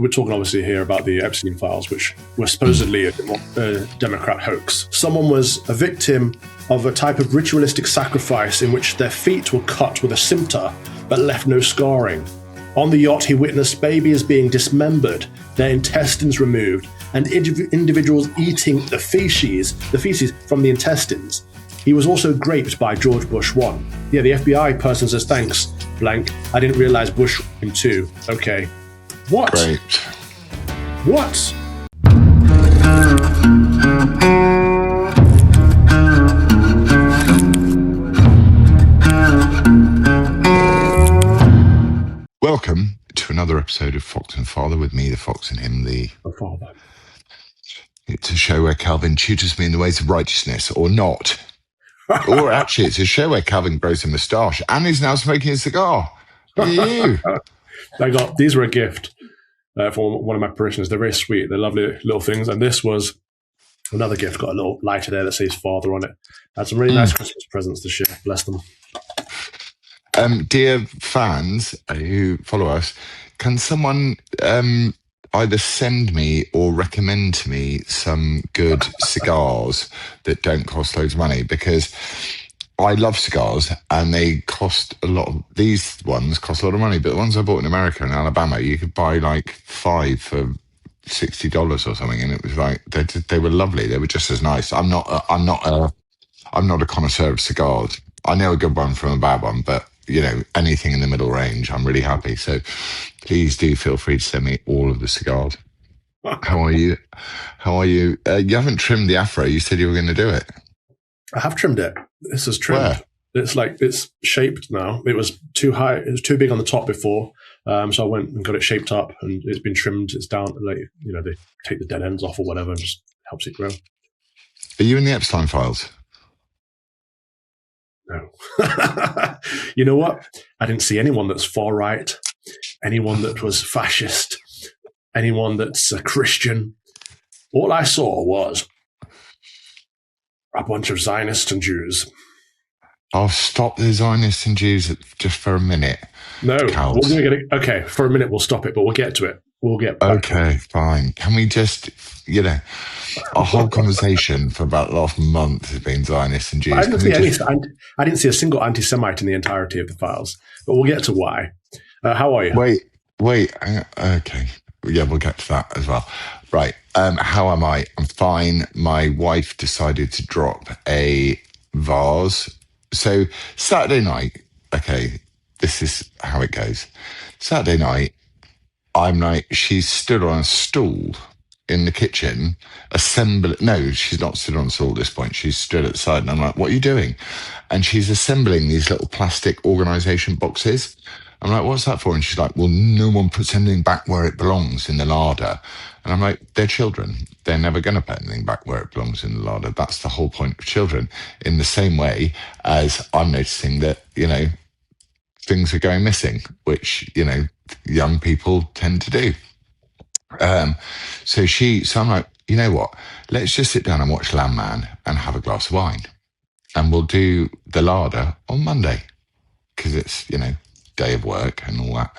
We're talking obviously here about the Epstein files, which were supposedly a Democrat hoax. Someone was a victim of a type of ritualistic sacrifice in which their feet were cut with a scimitar but left no scarring. On the yacht, he witnessed babies being dismembered, their intestines removed, and individuals eating the feces from the intestines. He was also graped by George Bush 1. Yeah, the FBI person says, thanks, blank. I didn't realize Bush him too. Okay. What? Great. What? Welcome to another episode of Fox and Father with me, the Fox, and him, the Father. It's a show where Calvin tutors me in the ways of righteousness, or not. Or actually, it's a show where Calvin grows a moustache and is now smoking a cigar. Look at you. These were a gift for one of my parishioners. They're very sweet. They're lovely little things. And this was another gift. Got a little lighter there that says Father on it. Had some really nice Christmas presents this year. Bless them. Dear fans who follow us, can someone either send me or recommend to me some good cigars that don't cost loads of money? Because I love cigars and they cost a lot. These ones cost a lot of money, but the ones I bought in America and Alabama, you could buy like 5 for $60 or something, and it was like they were lovely. They were just as nice. I'm not a connoisseur of cigars. I know a good one from a bad one, but you know, anything in the middle range, I'm really happy. So please do feel free to send me all of the cigars. How are you? You haven't trimmed the afro. You said you were going to do it. I have trimmed it. This is trimmed. Where? It's shaped now. It was too high. It was too big on the top before. So I went and got it shaped up, and it's been trimmed. It's down. Like, you know, they take the dead ends off or whatever, and just helps it grow. Are you in the Epstein files? No. You know what? I didn't see anyone that's far right, anyone that was fascist, anyone that's a Christian. All I saw was a bunch of Zionists and Jews. I'll stop the Zionists and Jews just for a minute. No, we're going to get it. Okay, for a minute we'll stop it, but we'll get to it. We'll get back. Okay, fine. Can we just, our whole conversation for about the last month has been Zionists and Jews. I didn't see a single anti-Semite in the entirety of the files, but we'll get to why. How are you? Wait. Okay. Yeah, we'll get to that as well. Right. How am I? I'm fine. My wife decided to drop a vase. So Saturday night, okay, this is how it goes. Saturday night, she's stood on a stool in the kitchen, no, she's not stood on a stool at this point. She's stood at the side, and I'm like, what are you doing? And she's assembling these little plastic organisation boxes. I'm like, what's that for? And she's like, well, no one puts anything back where it belongs in the larder. And I'm like, they're children. They're never going to put anything back where it belongs in the larder. That's the whole point of children. In the same way as I'm noticing that, things are going missing, which, young people tend to do. So I'm like, you know what? Let's just sit down and watch Landman and have a glass of wine. And we'll do the larder on Monday because it's, day of work and all that.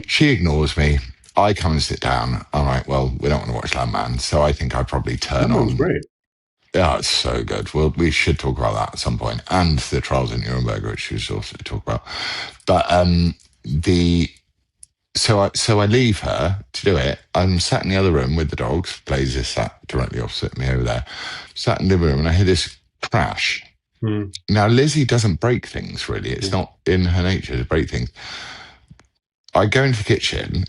She ignores me. I come and sit down. I'm like, well, we don't want to watch Landman. So I think I probably turn on. Great. Yeah, it's so good. Well, we should talk about that at some point. And the trials in Nuremberg, which we should also talk about. But So I leave her to do it. I'm sat in the other room with the dogs. Blazer sat directly opposite me over there. Sat in the living room and I hear this crash. Now, Lizzie doesn't break things, really. It's not in her nature to break things. I go into the kitchen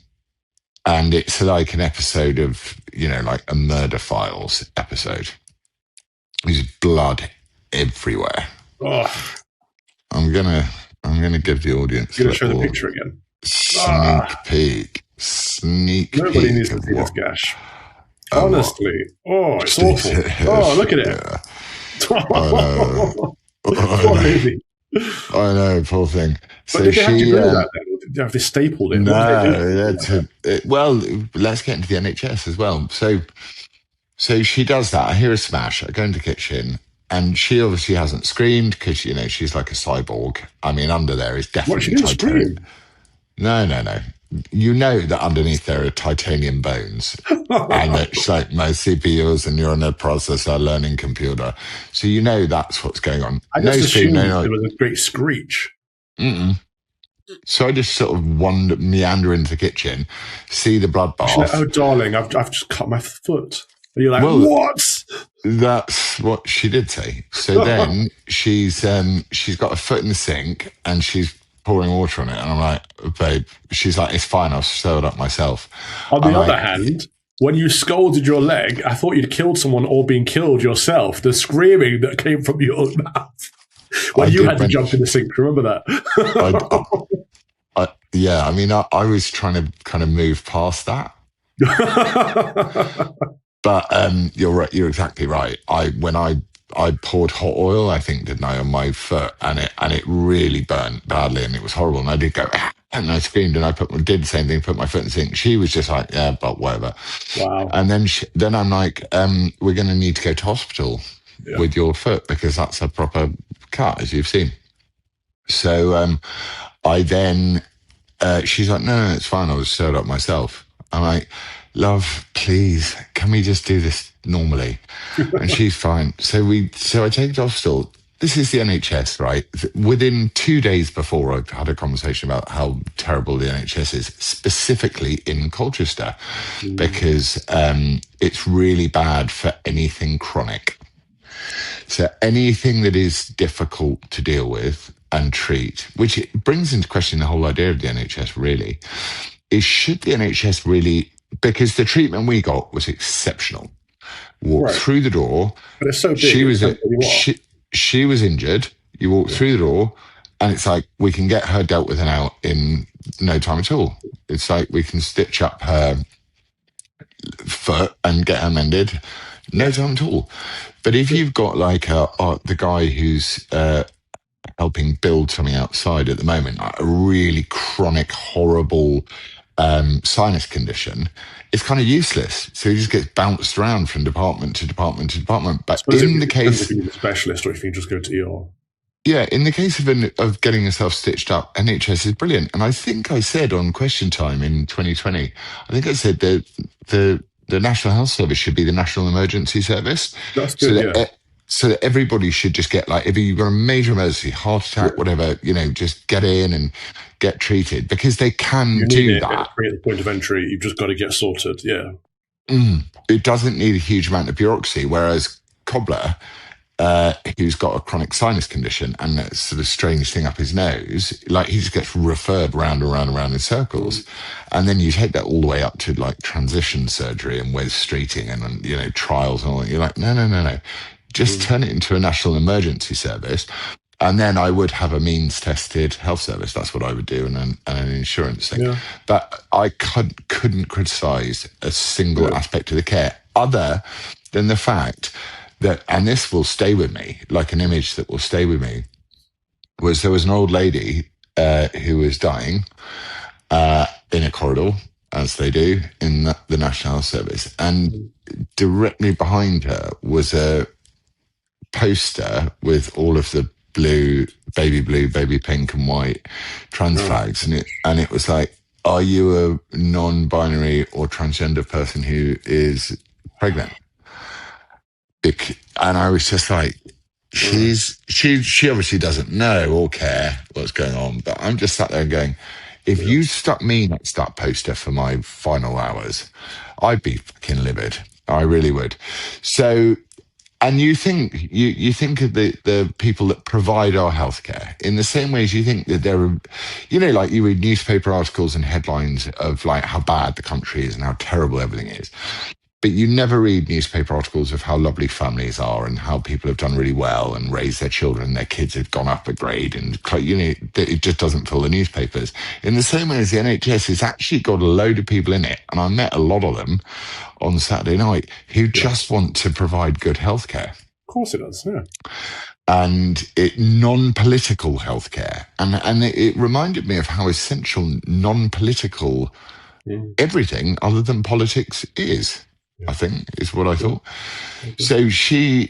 and it's like an episode of, like a Murder Files episode. There's blood everywhere. Oh. I'm gonna give the audience. You're gonna show the picture again. Sneak peek. Nobody needs to see this gash. Honestly. It's awful. Oh, look at it. Yeah. I know, poor thing. But did they have to do that then? Did they have to staple it? No. Well, let's get into the NHS as well. So she does that. I hear a smash. I go into the kitchen. And she obviously hasn't screamed because, she's like a cyborg. I mean, under there is definitely What, she didn't scream? No. you know that underneath there are titanium bones, and it's like my CPUs and neural processor learning computer. So you know that's what's going on. I No just spoon, assumed no. there was a great screech. Mm-mm. So I just sort of meander into the kitchen, see the bloodbath. She's like, oh, darling, I've just cut my foot. And you're like, Well, what? That's what she did say. So then she's got a foot in the sink and she's pouring water on it, and I'm like, babe. She's like, it's fine. I'll sew it up myself. On the I'm other like, hand, when you scolded your leg, I thought you'd killed someone or been killed yourself. The screaming that came from your mouth when you had to jump in the sink. Remember that? Yeah, I mean, I was trying to kind of move past that. But you're right. You're exactly right. When I poured hot oil, I think, didn't I, on my foot, and it really burnt badly, and it was horrible. And I did go, "Ah," and I screamed, and I did the same thing, put my foot in the sink. She was just like, yeah, but whatever. Wow. And then I'm like, we're going to need to go to hospital with your foot because that's a proper cut, as you've seen. So I then, she's like, no, it's fine. I'll just sew it up myself. I'm like, love, please, can we just do this normally? And she's fine. So I take it to hospital. This is the NHS, right? Within 2 days before, I've had a conversation about how terrible the NHS is, specifically in Colchester, because it's really bad for anything chronic. So anything that is difficult to deal with and treat, which it brings into question the whole idea of the NHS, really, is should the NHS really, because the treatment we got was exceptional. Walked through the door. But it's so big. She was injured. You walk through the door, and it's like, we can get her dealt with and out in no time at all. It's like we can stitch up her foot and get her mended. No time at all. But if you've got like the guy who's helping build something outside at the moment, like a really chronic, horrible sinus condition, it's kind of useless. So he just gets bounced around from department to department to department. But in the case, if you need a specialist or if you just go to ER. Yeah, in the case of getting yourself stitched up, NHS is brilliant. And I think I said on Question Time in 2020, I think I said that the National Health Service should be the National Emergency Service. That's good, so that everybody should just get, like, if you've got a major emergency, heart attack, whatever, just get in and get treated, because they can do that. At the point of entry, you've just got to get sorted, yeah. It doesn't need a huge amount of bureaucracy, whereas Cobbler, who's got a chronic sinus condition and a sort of strange thing up his nose, like, he just gets referred round and round and round in circles. And then you take that all the way up to, like, transition surgery and Wes Streeting and trials and all that. You're like, no. Just turn it into a national emergency service. And then I would have a means-tested health service. That's what I would do, and an insurance thing. Yeah. But I couldn't criticise a single aspect of the care, other than the fact that, and this will stay with me, like an image that will stay with me, was there was an old lady who was dying in a corridor, as they do in the National Health Service. And directly behind her was a poster with all of the blue, baby pink and white trans flags. And it was like, are you a non-binary or transgender person who is pregnant? And I was just like, she obviously doesn't know or care what's going on, but I'm just sat there going, if you stuck me next to that poster for my final hours, I'd be fucking livid. I really would. So, and you think of the people that provide our healthcare in the same way as you think that there are, like, you read newspaper articles and headlines of, like, how bad the country is and how terrible everything is. But you never read newspaper articles of how lovely families are and how people have done really well and raised their children, their kids have gone up a grade, and it just doesn't fill the newspapers. In the same way as the NHS has actually got a load of people in it, and I met a lot of them on Saturday night, who just want to provide good healthcare. Of course it does, yeah. And non-political healthcare. And it reminded me of how essential non-political everything other than politics is. I think is what I thought. So she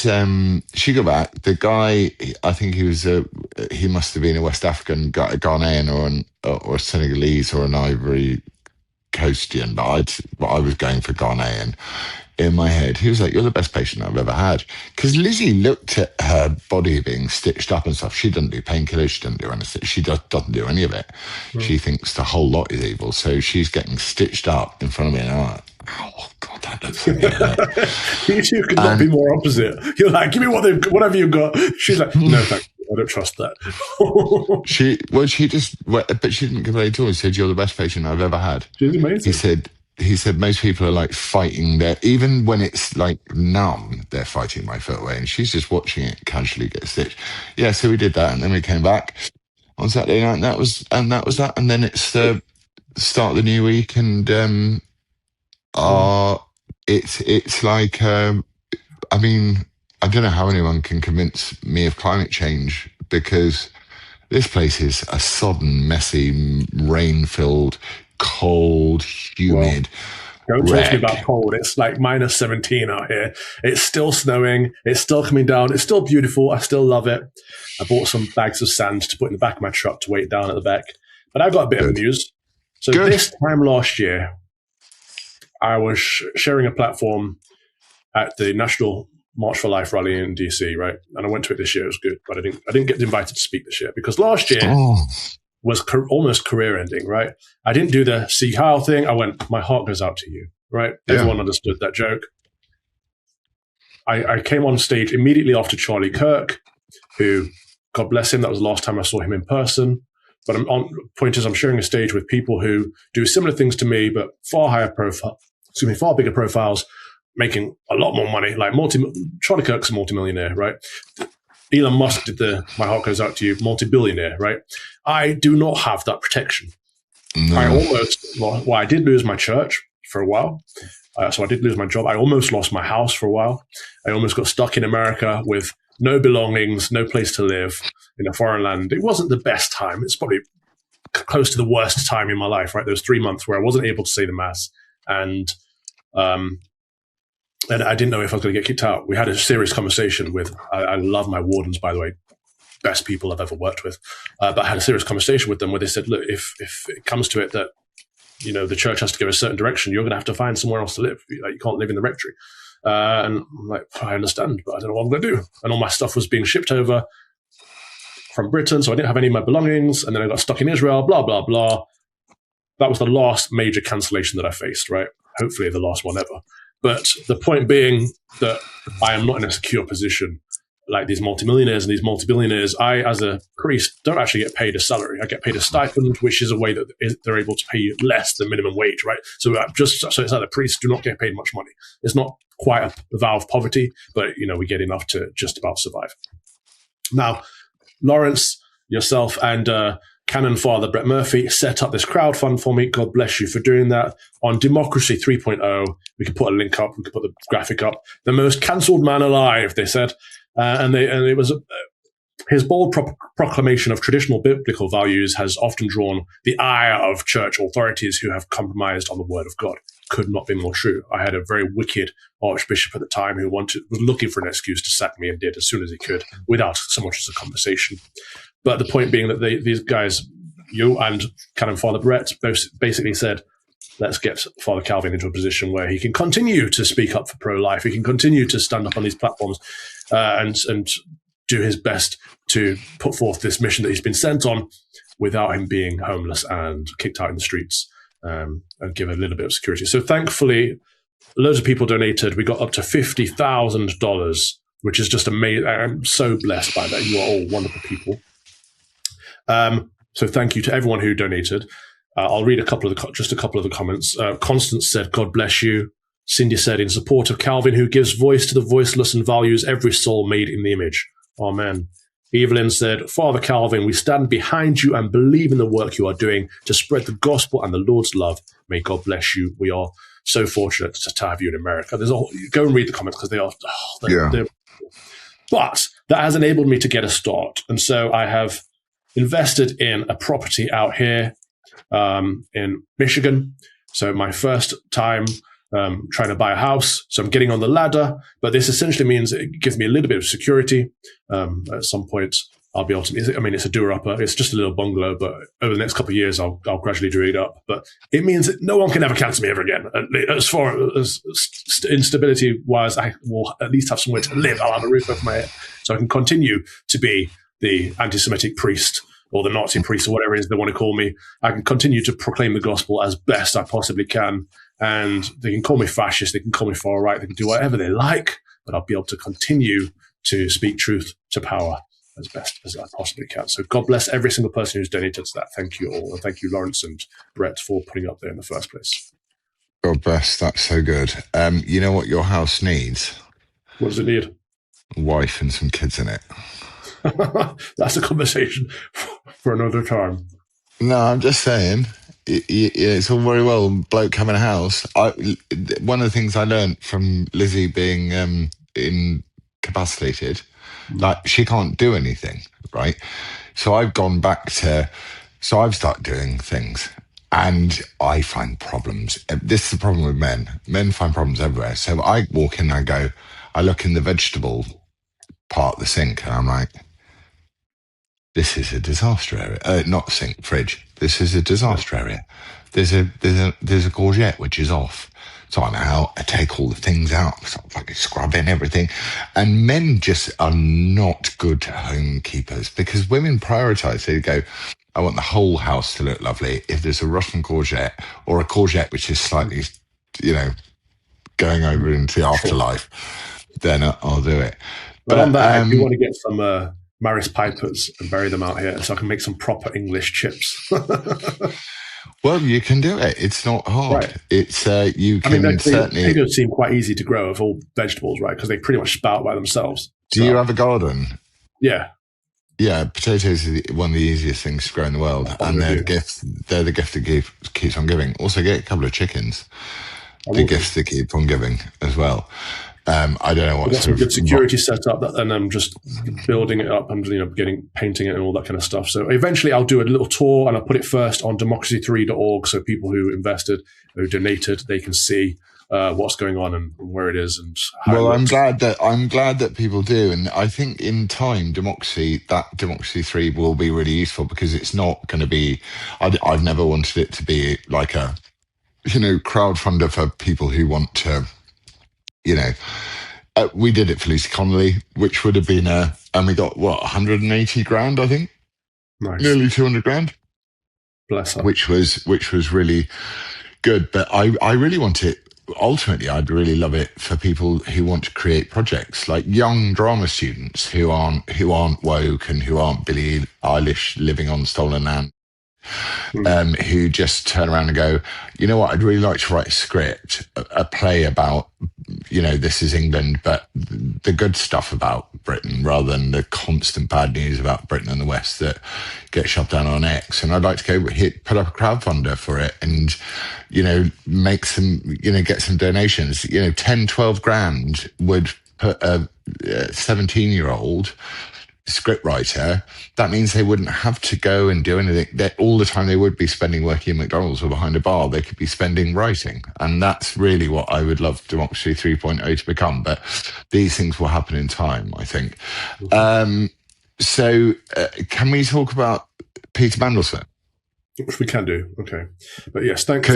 got back. The guy, I think he must have been a West African guy, a Ghanaian or a Senegalese or an Ivory Coastian, but I was going for Ghanaian in my head. He was like, "You're the best patient I've ever had." Because Lizzie looked at her body being stitched up and stuff. She doesn't do painkillers. She doesn't do anything. She doesn't do any of it. She thinks the whole lot is evil. So she's getting stitched up in front of me, and I'm like, "Oh God, that looks so good." You two could not be more opposite. You're like, "Give me whatever you've got." She's like, "No, thank you. I don't trust that." But she didn't complain at all. He said, "You're the best patient I've ever had." She's amazing. He said most people are like fighting even when it's like numb, they're fighting my foot away, and she's just watching it casually get stitched. Yeah, so we did that, and then we came back on Saturday night, and that was that. And then it's the start of the new week, and it's like I mean, I don't know how anyone can convince me of climate change, because this place is a sodden, messy, rain-filled, cold, humid. Don't talk to me about cold. It's like minus 17 out here. It's still snowing. It's still coming down. It's still beautiful. I still love it. I bought some bags of sand to put in the back of my truck to weight down at the back. But I've got a bit of news. So this time last year, I was sharing a platform at the National March for Life rally in DC, right? And I went to it this year. It was good, but I didn't get invited to speak this year because last year was almost career ending, right? I didn't do the see how thing. I went, my heart goes out to you, right? Yeah. Everyone understood that joke. I came on stage immediately after Charlie Kirk, who, God bless him, that was the last time I saw him in person. But point is, I'm sharing a stage with people who do similar things to me, but far bigger profiles, making a lot more money. Like Charlie Kirk's a multimillionaire, right? Elon Musk did my heart goes out to you, multi-billionaire, right? I do not have that protection. No. I did lose my church for a while. So I did lose my job. I almost lost my house for a while. I almost got stuck in America with no belongings, no place to live in a foreign land. It wasn't the best time. It's probably close to the worst time in my life, right? Those 3 months where I wasn't able to say the mass. And I didn't know if I was going to get kicked out. We had a serious conversation with, I love my wardens, by the way, best people I've ever worked with. But I had a serious conversation with them where they said, look, if it comes to it that, the church has to go a certain direction, you're going to have to find somewhere else to live. Like, you can't live in the rectory. And I'm like, I understand, but I don't know what I'm going to do. And all my stuff was being shipped over from Britain, so I didn't have any of my belongings. And then I got stuck in Israel, blah, blah, blah. That was the last major cancellation that I faced, right? Hopefully the last one ever. But the point being that I am not in a secure position like these multimillionaires and these multi-billionaires. I, as a priest, don't actually get paid a salary. I get paid a stipend, which is a way that they're able to pay you less than minimum wage, right? So it's like the priests do not get paid much money. It's not quite a vow of poverty, but, we get enough to just about survive. Now, Laurence, yourself, and Canon Father Brett Murphy set up this crowdfund for me. God bless you for doing that. On Democracy 3.0, we can put a link up, we can put the graphic up. The most cancelled man alive, they said. And it was his bold proclamation of traditional biblical values has often drawn the ire of church authorities who have compromised on the word of God. Could not be more true. I had a very wicked archbishop at the time who was looking for an excuse to sack me, and did as soon as he could, without so much as a conversation. But the point being that these guys, you and Canon Father Brett, both basically said, let's get Father Calvin into a position where he can continue to speak up for pro-life. He can continue to stand up on these platforms and do his best to put forth this mission that he's been sent on without him being homeless and kicked out in the streets, and give a little bit of security. So thankfully, loads of people donated. We got up to $50,000, which is just amazing. I'm so blessed by that. You are all wonderful people. So thank you to everyone who donated. I'll read just a couple of the comments. Constance said, God bless you. Cindy said, in support of Calvin, who gives voice to the voiceless and values every soul made in the image. Amen. Evelyn said, Father Calvin, we stand behind you and believe in the work you are doing to spread the gospel and the Lord's love. May God bless you. We are so fortunate to have you in America. Go and read the comments because they're but that has enabled me to get a start. And so I have invested in a property out here in Michigan. So my first time trying to buy a house. So I'm getting on the ladder, but this essentially means it gives me a little bit of security. At some point, I'll be able to, I mean, it's a doer-upper. It's just a little bungalow, but over the next couple of years, I'll gradually do it up. But it means that no one can ever cancel me ever again. As far as instability-wise, I will at least have somewhere to live. I'll have a roof over my head. So I can continue to be the anti-Semitic priest or the Nazi priest or whatever it is they want to call me. I can continue to proclaim the gospel as best I possibly can. And they can call me fascist, they can call me far right, they can do whatever they like, but I'll be able to continue to speak truth to power as best as I possibly can. So God bless every single person who's donated to that. Thank you all. And thank you, Laurence and Brett, for putting up there in the first place. God bless. That's so good. You know what your house needs? What does it need? A wife and some kids in it. That's a conversation for another time. No, I'm just saying, it's all very well, bloke having a house. One of the things I learned from Lizzie being incapacitated, like she can't do anything, right? So I've started doing things, and I find problems. This is the problem with men. Men find problems everywhere. So I walk in, I look in the vegetable part of the sink, and I'm like, this is a disaster area. Not sink, fridge. This is a disaster area. There's a courgette which is off. So I'm out. I take all the things out. Start fucking scrubbing everything. And men just are not good homekeepers because women prioritize. They go, I want the whole house to look lovely. If there's a rotten courgette or a courgette which is slightly, going over into the afterlife, then I'll do it. But on that, if you want to get some Maris Pipers and bury them out here so I can make some proper English chips. Well, you can do it. It's not hard. Right. It's certainly. Potatoes seem quite easy to grow of all vegetables, right? Because they pretty much spout by themselves. Do you have a garden? Yeah. Yeah, potatoes is one of the easiest things to grow in the world, and they're the gift. They're the gift that keeps on giving. Also, get a couple of chickens. The gift that keep on giving as well. I don't know what. Got some good security set up, and I'm just building it up and painting it and all that kind of stuff. So eventually, I'll do a little tour and I'll put it first on democracy3.org, so people who invested, who donated, they can see what's going on and where it is and how. Well, I'm glad that people do, and I think in time, Democracy3 will be really useful because it's not going to be. I've never wanted it to be like a, crowdfunder for people who want to. We did it for Lucy Connolly, which would have been and we got 180 grand, I think. Nice. Nearly 200 grand. Bless her. Which was really good. But I really want it. Ultimately, I'd really love it for people who want to create projects, like young drama students who aren't woke and who aren't Billie Eilish living on stolen land. Who just turn around and go, you know what, I'd really like to write a script, a play about, this is England, but the good stuff about Britain rather than the constant bad news about Britain and the West that get shoved down on X. And I'd like to put up a crowdfunder for it and, make some, get some donations. 10, 12 grand would put a 17-year-old scriptwriter. That means they wouldn't have to go and do anything. All the time they would be spending working in McDonald's or behind a bar, they could be spending writing. And that's really what I would love Democracy 3.0 to become. But these things will happen in time, I think. So can we talk about Peter Mandelson? Which we can do. Okay. But yes, thank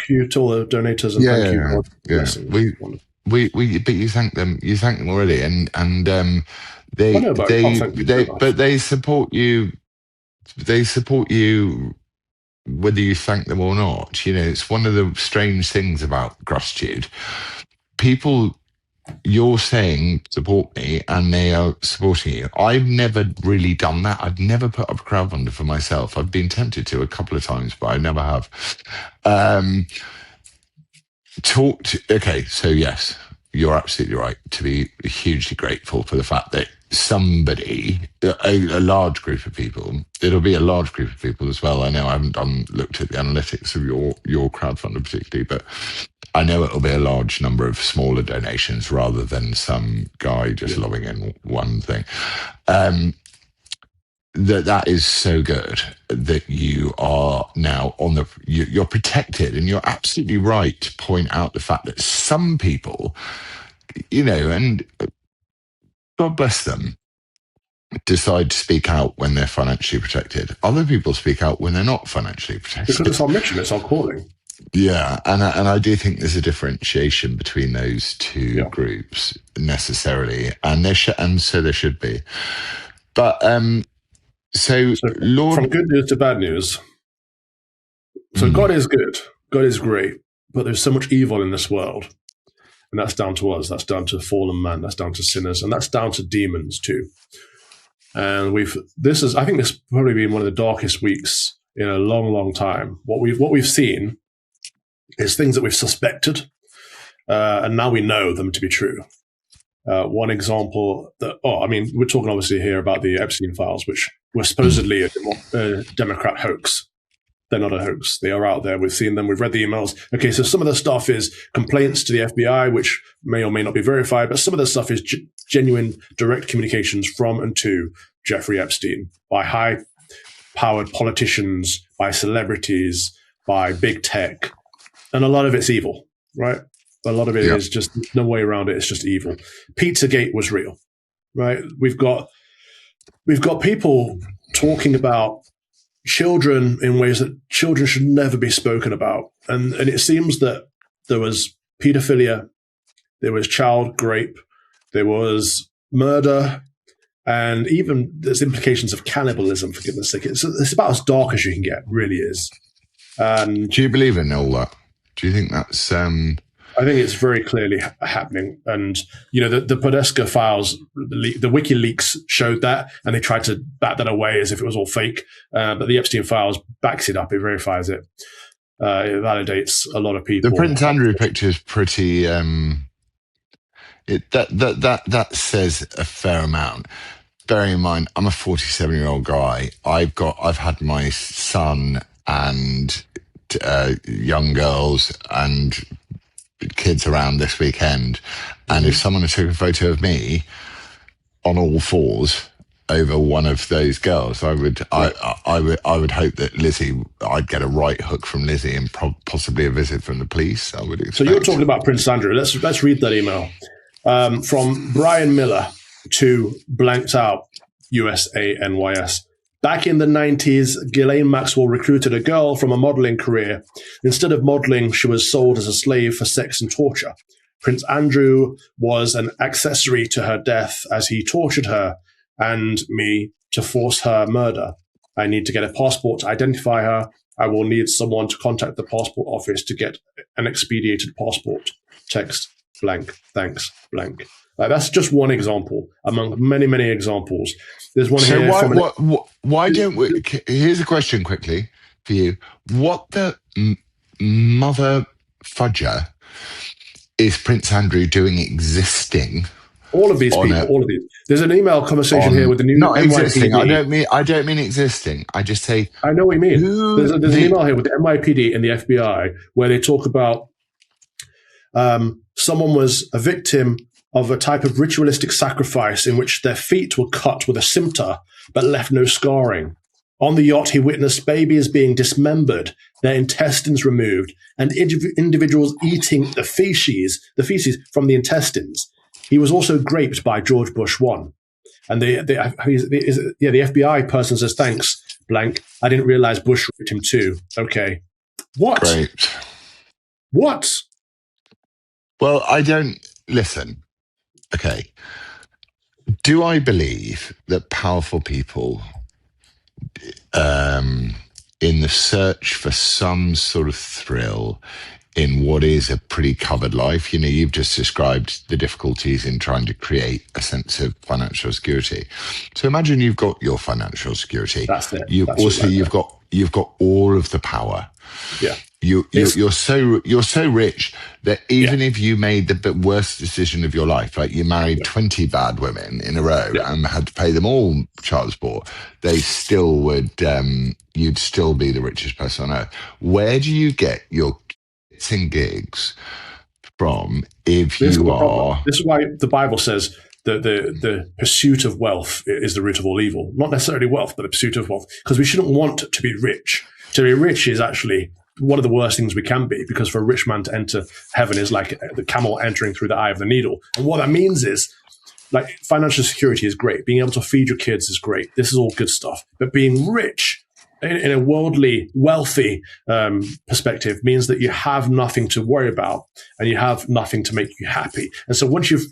you to all the donators and thank you. But you thank them already, and they support you. They support you whether you thank them or not. It's one of the strange things about gratitude. People, you're saying support me, and they are supporting you. I've never really done that. I've never put up a crowdfunder for myself. I've been tempted to a couple of times, but I never have. Okay, so yes, you're absolutely right to be hugely grateful for the fact that somebody, a large group of people, it'll be a large group of people as well. I know I haven't looked at the analytics of your crowdfunder particularly, but I know it'll be a large number of smaller donations rather than some guy just lobbing in one thing. that is so good that you are now you're protected, and you're absolutely right to point out the fact that some people, and God bless them, decide to speak out when they're financially protected. Other people speak out when they're not financially Because protected. it's our mission, it's our calling. Yeah, and I do think there's a differentiation between those two Yeah. groups necessarily, and so there should be. But so from good news to bad news. So God is good, God is great, but there's so much evil in this world, and that's down to us. That's down to fallen man. That's down to sinners, and that's down to demons too. And I think this has probably been one of the darkest weeks in a long, long time. What we've seen is things that we've suspected, and now we know them to be true. One example we're talking obviously here about the Epstein files, which were supposedly a Democrat hoax. They're not a hoax. They are out there. We've seen them. We've read the emails. Okay, so some of the stuff is complaints to the FBI, which may or may not be verified, but some of the stuff is genuine direct communications from and to Jeffrey Epstein by high-powered politicians, by celebrities, by big tech. And a lot of it's evil, right? A lot of it is just no way around it. It's just evil. Pizzagate was real, right? We've got people talking about children in ways that children should never be spoken about. And it seems that there was pedophilia, there was child rape, there was murder, and even there's implications of cannibalism, for goodness sake. It's about as dark as you can get, really is. Do you believe in all that? Do you think that's... I think it's very clearly happening. And, the Podesta files, the WikiLeaks showed that, and they tried to bat that away as if it was all fake. But the Epstein files backs it up. It verifies it. It validates a lot of people. The Prince Andrew picture is pretty... that says a fair amount. Bearing in mind, I'm a 47-year-old guy. I've had my son and young girls and kids around this weekend, and if someone took a photo of me on all fours over one of those girls, I would hope that Lizzie, I'd get a right hook from Lizzie and possibly a visit from the police. I would expect. So you're talking about Prince Andrew. Let's read that email from Brian Miller to blanked out USANYS. Back in the 90s, Ghislaine Maxwell recruited a girl from a modeling career. Instead of modeling, she was sold as a slave for sex and torture. Prince Andrew was an accessory to her death as he tortured her and me to force her murder. I need to get a passport to identify her. I will need someone to contact the passport office to get an expedited passport. Text, blank, thanks, blank. That's just one example among many, many examples. There's one here. Why don't we? Here's a question quickly for you. What the mother fudger is Prince Andrew doing existing? All of these people, all of these. There's an email conversation here with the new not NYPD. Existing. I don't mean existing. I just say. I know what you mean. There's an email here with the NYPD and the FBI where they talk about someone was a victim of a type of ritualistic sacrifice in which their feet were cut with a scimitar but left no scarring. On the yacht, he witnessed babies being dismembered, their intestines removed, and individuals eating the feces from the intestines. He was also graped by George Bush I. And the FBI person says, thanks, blank. I didn't realize Bush raped him too. Okay. What? Great. What? Well, I don't... Listen. Okay. Do I believe that powerful people, in the search for some sort of thrill in what is a pretty covered life, you've just described the difficulties in trying to create a sense of financial security. So imagine you've got your financial security. That's it. You've got all of the power. Yeah. You're so rich that even if you made the worst decision of your life, like you married 20 bad women in a row and had to pay them all child support, they still would, you'd still be the richest person on earth. Where do you get your gigs from if you are... This is why the Bible says the pursuit of wealth is the root of all evil. Not necessarily wealth, but the pursuit of wealth. Because we shouldn't want to be rich. To be rich is actually one of the worst things we can be, because for a rich man to enter heaven is like the camel entering through the eye of the needle. And what that means is, like, financial security is great. Being able to feed your kids is great. This is all good stuff. But being rich in a worldly, wealthy perspective means that you have nothing to worry about and you have nothing to make you happy. And so once you've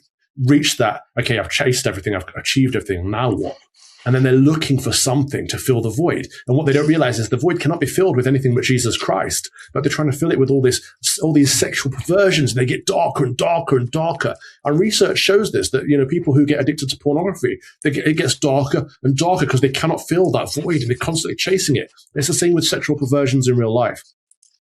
reached that, okay, I've chased everything, I've achieved everything, now what? And then they're looking for something to fill the void. And what they don't realize is the void cannot be filled with anything but Jesus Christ. But they're trying to fill it with all these sexual perversions. And they get darker and darker and darker. And research shows this, that, people who get addicted to pornography, it gets darker and darker because they cannot fill that void and they're constantly chasing it. It's the same with sexual perversions in real life.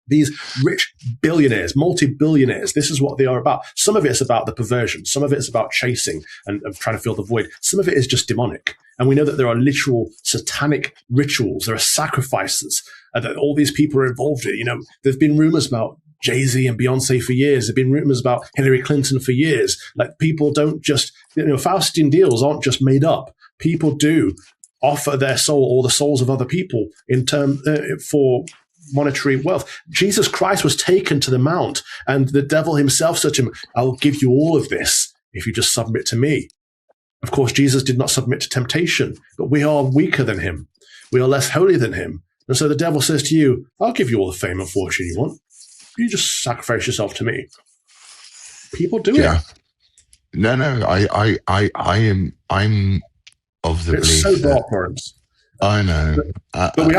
These rich billionaires, multi-billionaires, this is what they are about. Some of it's about the perversion. Some of it's about chasing and trying to fill the void. Some of it is just demonic. And we know that there are literal satanic rituals. There are sacrifices that all these people are involved in. There's been rumors about Jay-Z and Beyonce for years. There have been rumors about Hillary Clinton for years. Like, people don't just, Faustian deals aren't just made up. People do offer their soul or the souls of other people in for monetary wealth. Jesus Christ was taken to the mount, and the devil himself said to him, I'll give you all of this if you just submit to me. Of course, Jesus did not submit to temptation, but we are weaker than him. We are less holy than him. And so the devil says to you, I'll give you all the fame and fortune you want. You just sacrifice yourself to me. People do it. No, I'm of the belief. It's so dark, Laurence. I know. But we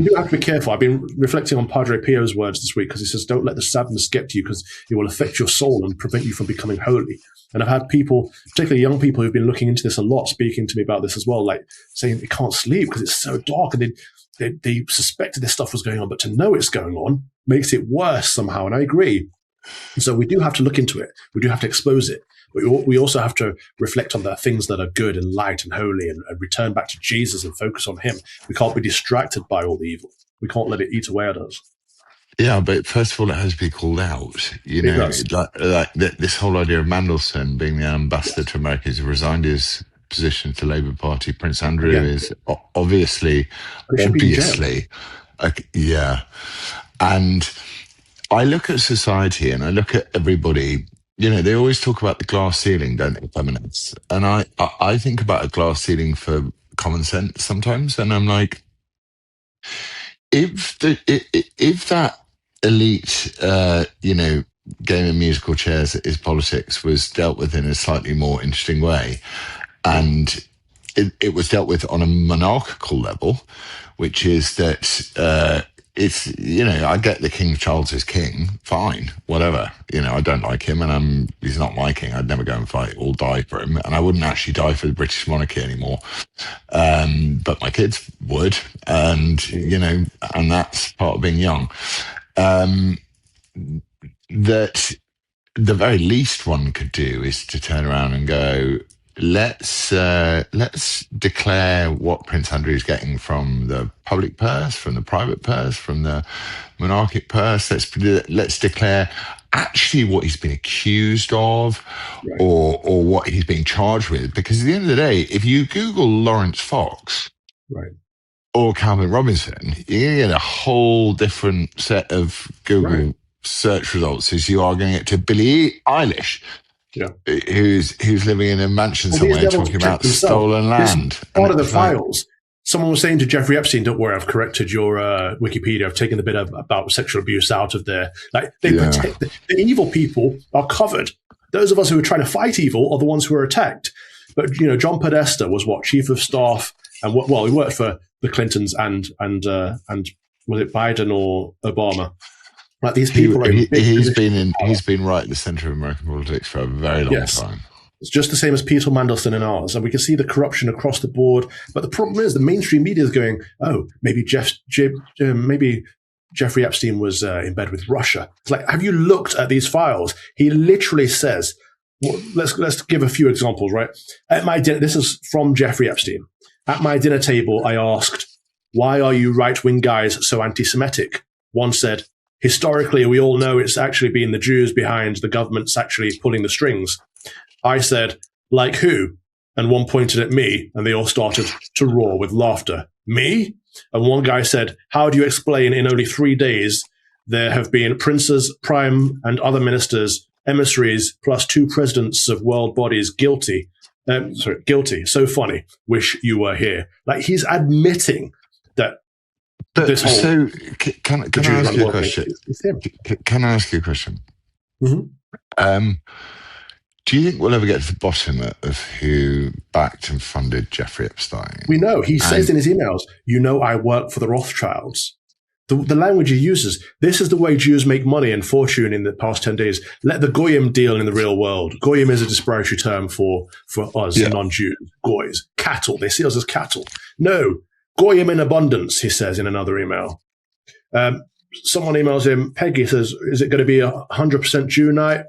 do have to be careful. I've been reflecting on Padre Pio's words this week, because he says, don't let the sadness get to you, because it will affect your soul and prevent you from becoming holy. And I've had people, particularly young people who've been looking into this a lot, speaking to me about this as well, like saying they can't sleep because it's so dark, and they suspected this stuff was going on, but to know it's going on makes it worse somehow. And I agree. So we do have to look into it. We do have to expose it. But we also have to reflect on the things that are good and light and holy, and return back to Jesus and focus on him. We can't be distracted by all the evil. We can't let it eat away at us. Yeah, but first of all, it has to be called out. Like this whole idea of Mandelson being the ambassador to America. He's resigned his position to the Labour Party. Prince Andrew is obviously. And I look at society and I look at everybody. They always talk about the glass ceiling, don't they, feminists? And I think about a glass ceiling for common sense sometimes, and I'm like, if that elite, game of musical chairs that is politics was dealt with in a slightly more interesting way, and it was dealt with on a monarchical level, which is that it's, I get the King Charles is king, fine, whatever. I don't like him, and he's not my king. I'd never go and fight or die for him, and I wouldn't actually die for the British monarchy anymore. But my kids would, and and that's part of being young. That the very least one could do is to turn around and go, let's declare what Prince Andrew is getting from the public purse, from the private purse, from the monarchic purse. Let's declare actually what he's been accused of, right, or what he's being charged with. Because at the end of the day, if you Google Lawrence Fox, right, or Calvin Robinson, you're going to get a whole different set of Google search results as you are going to get to Billie Eilish. Yeah, who's living in a mansion somewhere talking about stolen land. Part of the files. Someone was saying to Jeffrey Epstein, "Don't worry, I've corrected your Wikipedia. I've taken the bit about sexual abuse out of there." Like, they protect the evil people are covered. Those of us who are trying to fight evil are the ones who are attacked. But John Podesta was chief of staff, and he worked for the Clintons and was it Biden or Obama? Like, these people he's been right at the center of American politics for a very long time. It's just the same as Peter Mandelson and ours. And we can see the corruption across the board. But the problem is the mainstream media is going, oh, maybe Jeffrey Epstein was in bed with Russia. It's like, have you looked at these files? He literally says, let's give a few examples, right? At my dinner, this is from Jeffrey Epstein. At my dinner table, I asked, why are you right-wing guys so anti-Semitic? One said, historically, we all know it's actually been the Jews behind the government's actually pulling the strings. I said, Like who? And one pointed at me, and they all started to roar with laughter. Me? And one guy said, how do you explain in only 3 days there have been princes, prime, and other ministers, emissaries, plus 2 presidents of world bodies guilty? Guilty. So funny. Wish you were here. Like, he's admitting that this whole... So, can I ask you a question? Can I ask you a question? Mm-hmm. Do you think we'll ever get to the bottom of who backed and funded Jeffrey Epstein? We know. He says in his emails, I work for the Rothschilds. The language he uses, this is the way Jews make money and fortune in the past 10 days. Let the goyim deal in the real world. Goyim is a disparagatory term for us, non-Jews, goys, cattle. They see us as cattle. No, goyim in abundance, he says in another email. Someone emails him, Peggy says, is it going to be 100% Jew night?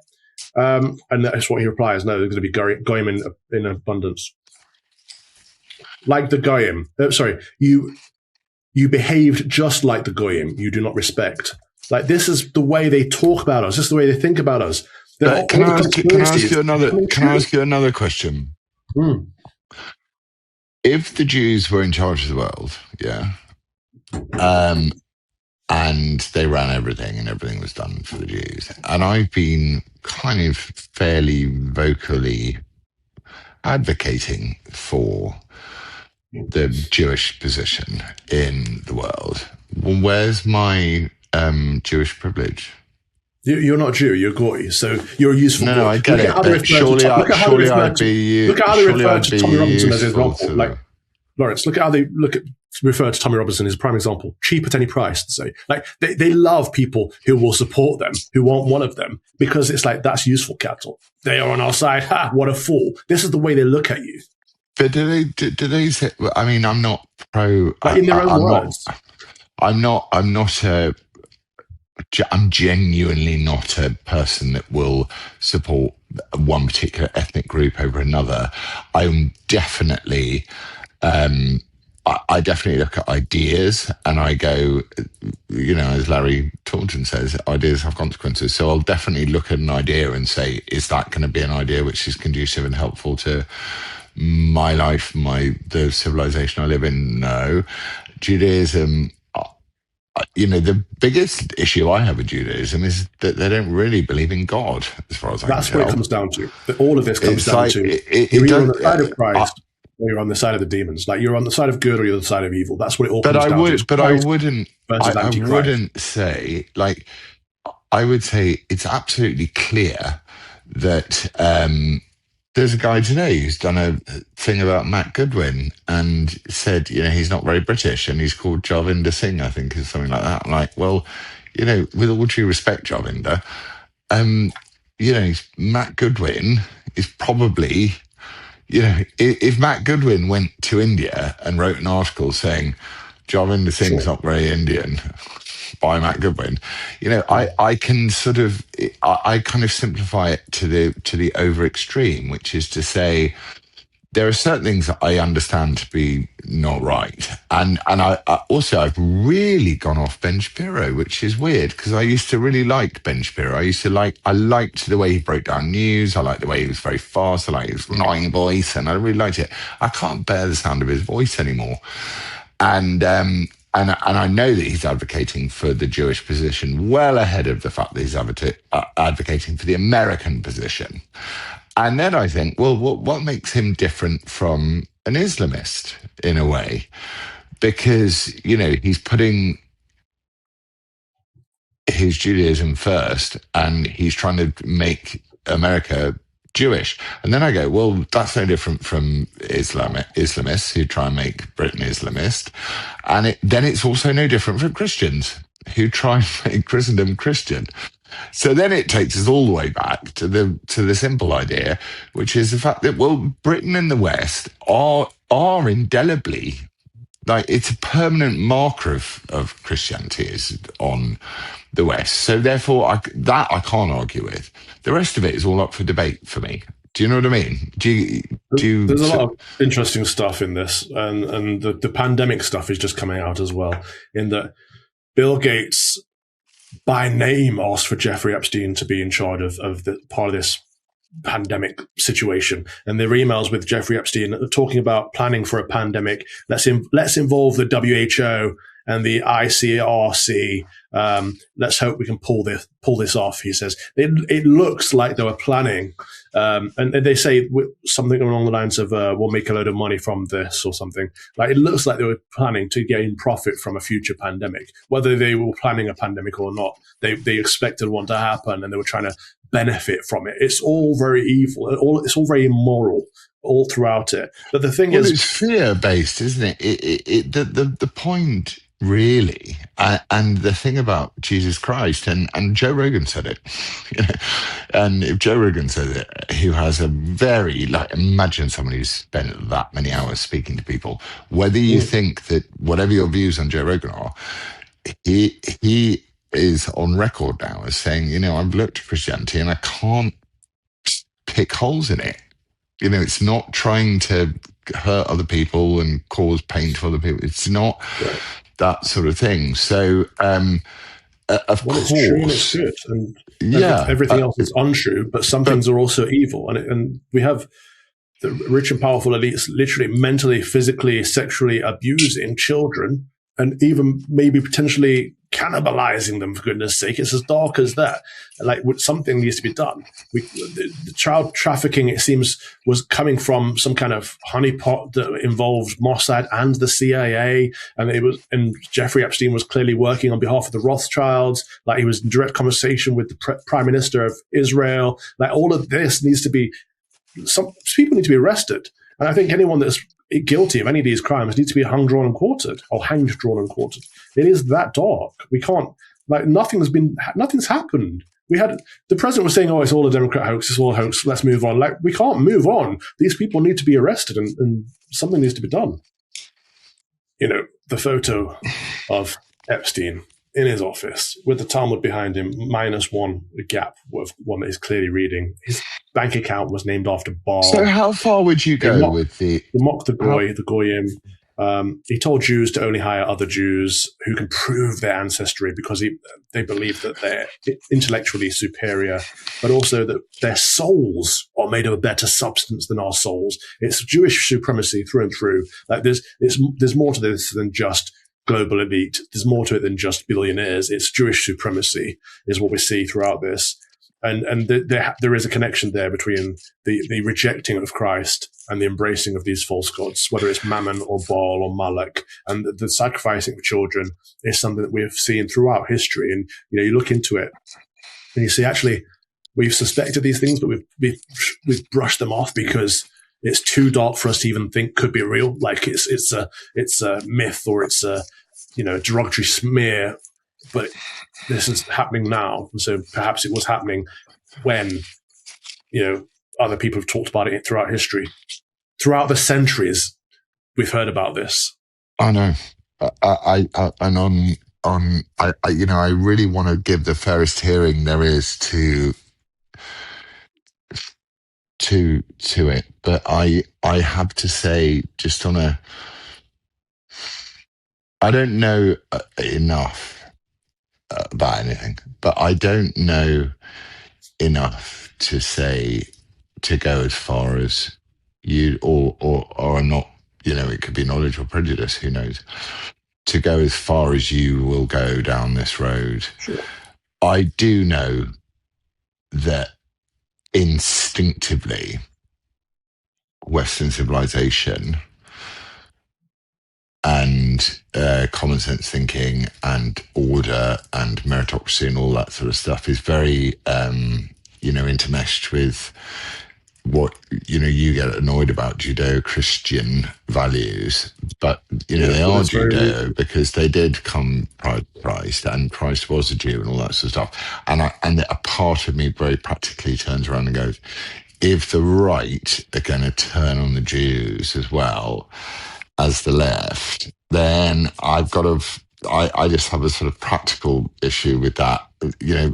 And that's what he replies. No, there's going to be goyim in abundance. Like the goyim. You behaved just like the goyim. You do not respect. Like, this is the way they talk about us. This is the way they think about us. Can I ask you another question? If the Jews were in charge of the world, and they ran everything and everything was done for the Jews, and I've been kind of fairly vocally advocating for the Jewish position in the world, well, where's my Jewish privilege? You're not Jew, you're Goy, so you're a useful No, I get it, but surely I'd be Look at how they refer to Tommy Robinson as his example. Like, Lawrence, look at how they refer to Tommy Robinson as a prime example. Cheap at any price. So, like, they love people who will support them, who want one of them, because it's like, that's useful capital. They are on our side. Ha, what a fool. This is the way they look at you. But do they say, I mean, I'm not pro. But in their own words. I'm genuinely not a person that will support one particular ethnic group over another. I'm definitely, I definitely look at ideas and I go, as Larry Taunton says, ideas have consequences. So I'll definitely look at an idea and say, is that going to be an idea which is conducive and helpful to my life, the civilization I live in? No. Judaism, the biggest issue I have with Judaism is that they don't really believe in God, as far as I can tell. That's what it comes down to. All of this comes down to you're either on the side of Christ or you're on the side of the demons. Like, you're on the side of good or you're on the side of evil. That's what it all comes down to. But I wouldn't say, like, I would say it's absolutely clear that there's a guy today who's done a thing about Matt Goodwin and said, he's not very British and he's called Jarvinder Singh, I think, or something like that. I'm like, well, with all due respect, Jarvinder, Matt Goodwin is probably, if Matt Goodwin went to India and wrote an article saying Jarvinder Singh's not very Indian by Matt Goodwin, I can sort of, I kind of simplify it to the over extreme, which is to say, there are certain things that I understand to be not right. And I've really gone off Ben Shapiro, which is weird because I used to really like Ben Shapiro. I liked the way he broke down news. I liked the way he was very fast. I liked his annoying voice and I really liked it. I can't bear the sound of his voice anymore. And I know that he's advocating for the Jewish position well ahead of the fact that he's advocating for the American position. And then I think, well, what makes him different from an Islamist in a way? Because, he's putting his Judaism first and he's trying to make America Jewish. And then I go, well, that's no different from Islamists who try and make Britain Islamist. And then it's also no different from Christians who try and make Christendom Christian. So then it takes us all the way back to the simple idea, which is the fact that, well, Britain and the West are indelibly, like, it's a permanent marker of Christianity is on the West. So therefore, I can't argue with. The rest of it is all up for debate for me. Do you know what I mean? There's a lot of interesting stuff in this, and the pandemic stuff is just coming out as well, in that Bill Gates, by name, asked for Jeffrey Epstein to be in charge of the part of this pandemic situation. And there are emails with Jeffrey Epstein talking about planning for a pandemic. Let's involve the WHO and the ICRC. Let's hope we can pull this off. He says it looks like they were planning, and they say something along the lines of we'll make a load of money from this or something. Like, it looks like they were planning to gain profit from a future pandemic. Whether they were planning a pandemic or not, they expected one to happen, and they were trying to benefit from it. It's all very evil. It's all very immoral all throughout it. But the thing is, it's fear-based, isn't it? The point really, and the thing about Jesus Christ, and Joe Rogan said it, and if Joe Rogan says it, who has a very, imagine someone who's spent that many hours speaking to people, whether you think that whatever your views on Joe Rogan are, he is on record now as saying, I've looked at Christianity and I can't pick holes in it. It's not trying to hurt other people and cause pain to other people. It's not that sort of thing. So, of course, it's true and it's good, and everything else is untrue. But some things are also evil, and we have the rich and powerful elites literally mentally, physically, sexually abusing children, and even maybe potentially cannibalizing them, for goodness sake. It's as dark as that. Like, something needs to be done. The child trafficking, it seems, was coming from some kind of honeypot that involved Mossad and the CIA, and Jeffrey Epstein was clearly working on behalf of the Rothschilds. Like, he was in direct conversation with the Prime Minister of Israel. Like, all of this needs to be, some people need to be arrested. And I think anyone that's guilty of any of these crimes needs to be hung, drawn, and quartered, or hanged, drawn, and quartered. It is that dark. We can't, nothing's happened. The president was saying, it's all a Democrat hoax, it's all a hoax, let's move on. Like, we can't move on. These people need to be arrested, and something needs to be done. The photo of Epstein in his office with the Talmud behind him, -1, a gap of one that he's clearly reading. His bank account was named after Baal. So how far would you go with the... He mocked the Goyim. He told Jews to only hire other Jews who can prove their ancestry, because they believe that they're intellectually superior, but also that their souls are made of a better substance than our souls. It's Jewish supremacy through and through. Like, there's more to this than just global elite. There's more to it than just billionaires. It's Jewish supremacy is what we see throughout this. And there is a connection there between the rejecting of Christ and the embracing of these false gods, whether it's Mammon or Baal or Malak. And the sacrificing of children is something that we've seen throughout history. And, you look into it and you see, actually, we've suspected these things, but we've brushed them off because it's too dark for us to even think could be real. Like, it's a myth, or it's a derogatory smear. But this is happening now, and so perhaps it was happening when other people have talked about it throughout history, throughout the centuries. We've heard about this. I know. I really want to give the fairest hearing there is to it, but I have to say, just I don't know enough about anything, but I don't know enough to go as far as you, or I'm not, it could be knowledge or prejudice, who knows, to go as far as you will go down this road. Sure. I do know that instinctively Western civilization and common sense thinking and order and meritocracy and all that sort of stuff is very, intermeshed with what, you get annoyed about Judeo-Christian values. But, they are Judeo because they did come prior to Christ, and Christ was a Jew and all that sort of stuff. And a part of me very practically turns around and goes, if the right are going to turn on the Jews as well as the left, then I've got to, I just have a sort of practical issue with that.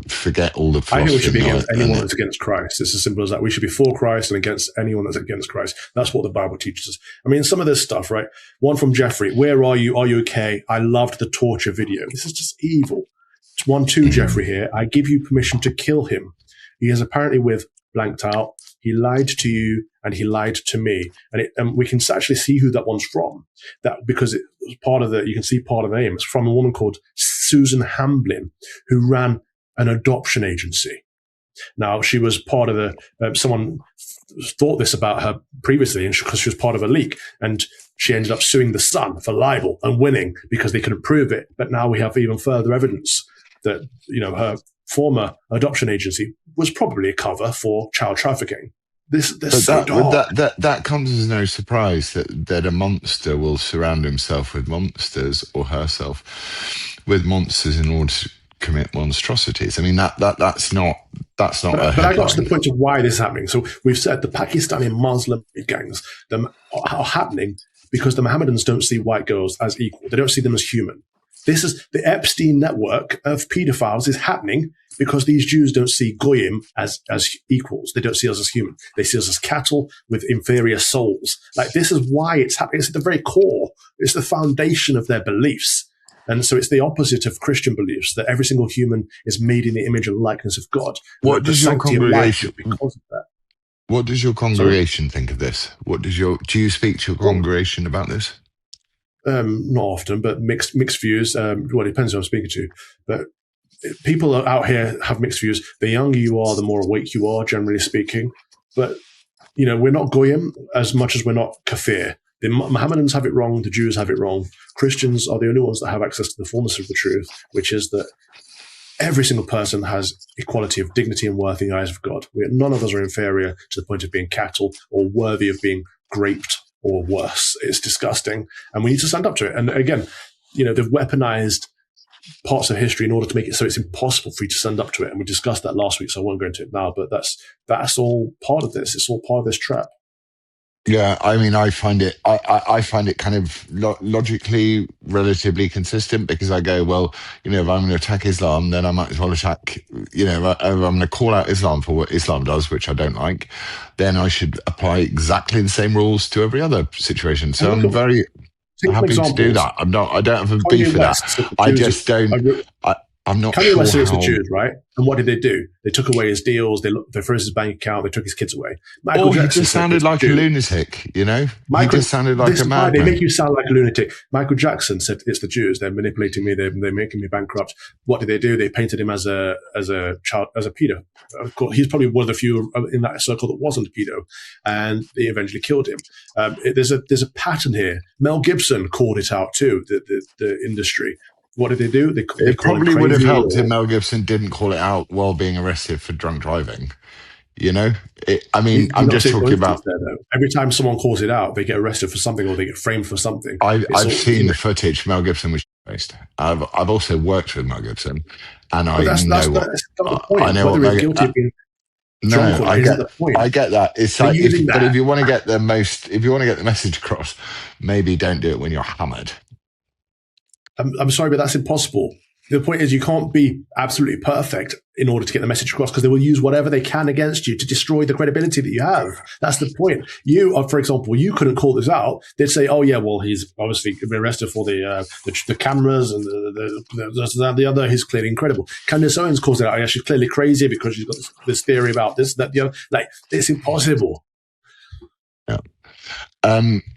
Forget all the philosophy. I think we should be against anyone that's against Christ. It's as simple as that. We should be for Christ and against anyone that's against Christ. That's what the Bible teaches us. I mean, some of this stuff, right? One from Jeffrey, where are you? Are you okay? I loved the torture video. This is just evil. It's 1-2 Jeffrey here. I give you permission to kill him. He is apparently with blanked out He lied to you and he lied to me. And we can actually see who that one's from. That because it was part of you can see part of the name. It's from a woman called Susan Hamblin, who ran an adoption agency. Now, she was part of someone thought this about her previously, and because she was part of a leak, and she ended up suing the Sun for libel and winning because they couldn't prove it. But now we have even further evidence that, her former adoption agency was probably a cover for child trafficking. That comes as no surprise that a monster will surround himself with monsters, or herself with monsters, in order to commit monstrosities. I mean, that's not But I got to the point of why this is happening. So we've said the Pakistani Muslim gangs are happening because the Mohammedans don't see white girls as equal. They don't see them as human. This is the Epstein network of pedophiles is happening because these Jews don't see Goyim as equals. They don't see us as human. They see us as cattle with inferior souls. Like, this is why it's happening. It's at the very core. It's the foundation of their beliefs. And so it's the opposite of Christian beliefs, that every single human is made in the image and likeness of God. What does your congregation because of that? What does your congregation think of this? Do you speak to your congregation about this? Not often, but mixed views. Well, it depends who I'm speaking to. But people out here have mixed views. The younger you are, the more awake you are, generally speaking. But, we're not Goyim as much as we're not Kafir. The Mohammedans have it wrong. The Jews have it wrong. Christians are the only ones that have access to the fullness of the truth, which is that every single person has equality of dignity and worth in the eyes of God. None of us are inferior to the point of being cattle or worthy of being graped or worse. It's disgusting. And we need to stand up to it. And again, they've weaponized parts of history in order to make it so it's impossible for you to stand up to it. And we discussed that last week, so I won't go into it now, but that's all part of this. It's all part of this trap. Yeah, I mean, I find it kind of logically relatively consistent, because I go, well, if I'm going to attack Islam, then I might as well attack, if I'm going to call out Islam for what Islam does, which I don't like, then I should apply exactly the same rules to every other situation. So I'm very happy to do that. I don't have a beef with that. I just don't. I'm not Kanye sure West is the Jews, right? And what did they do? They took away his deals. They froze his bank account. They took his kids away. He just sounded like a lunatic, he just sounded like a madman. They make you sound like a lunatic. Michael Jackson said, it's the Jews. They're manipulating me. They're making me bankrupt. What did they do? They painted him as a child, as a pedo. Of course, he's probably one of the few in that circle that wasn't a pedo, and they eventually killed him. There's a pattern here. Mel Gibson called it out too, the industry. What did they do? It probably would have helped if Mel Gibson didn't call it out while being arrested for drunk driving. I'm just talking about... Every time someone calls it out, they get arrested for something or they get framed for something. I've seen the footage. Mel Gibson was based. I've also worked with Mel Gibson, and I know what Mel Gibson... No, I get that. It's like, but if you want to get the message across, maybe don't do it when you're hammered. I'm sorry, but that's impossible. The point is, you can't be absolutely perfect in order to get the message across, because they will use whatever they can against you to destroy the credibility that you have. That's the point. For example, you couldn't call this out. They'd say, "Oh yeah, well, he's obviously been arrested for the cameras and the other. He's clearly incredible." Candace Owens calls it out. Yeah, she's clearly crazy because she's got this theory about this, that, the other. Like, it's impossible. Yeah.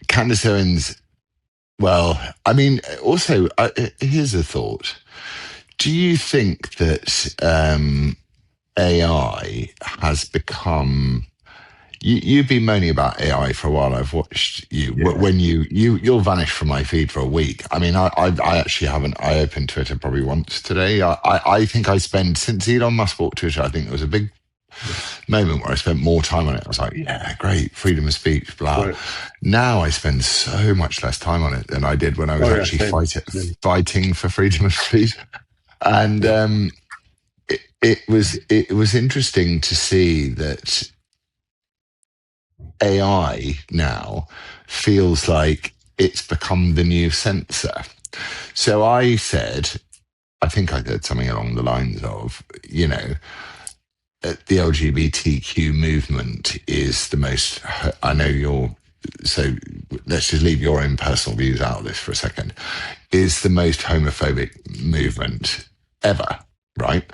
Candace Owens. Well, I mean, also, here's a thought. Do you think that AI has become... You've been moaning about AI for a while. I've watched you. Yeah. When you'll vanish from my feed for a week. I mean, I actually haven't. I opened Twitter probably once today. I think I spend, since Elon Musk bought Twitter, I think there was a big moment where I spent more time on it. I was like, yeah, great, freedom of speech, blah. Right. Now I spend so much less time on it than I did when I was actually fighting for freedom of speech. And it was interesting to see that AI now feels like it's become the new censor. So I said something along the lines of, the LGBTQ movement is the most... I know so let's just leave your own personal views out of this for a second, is the most homophobic movement ever, right?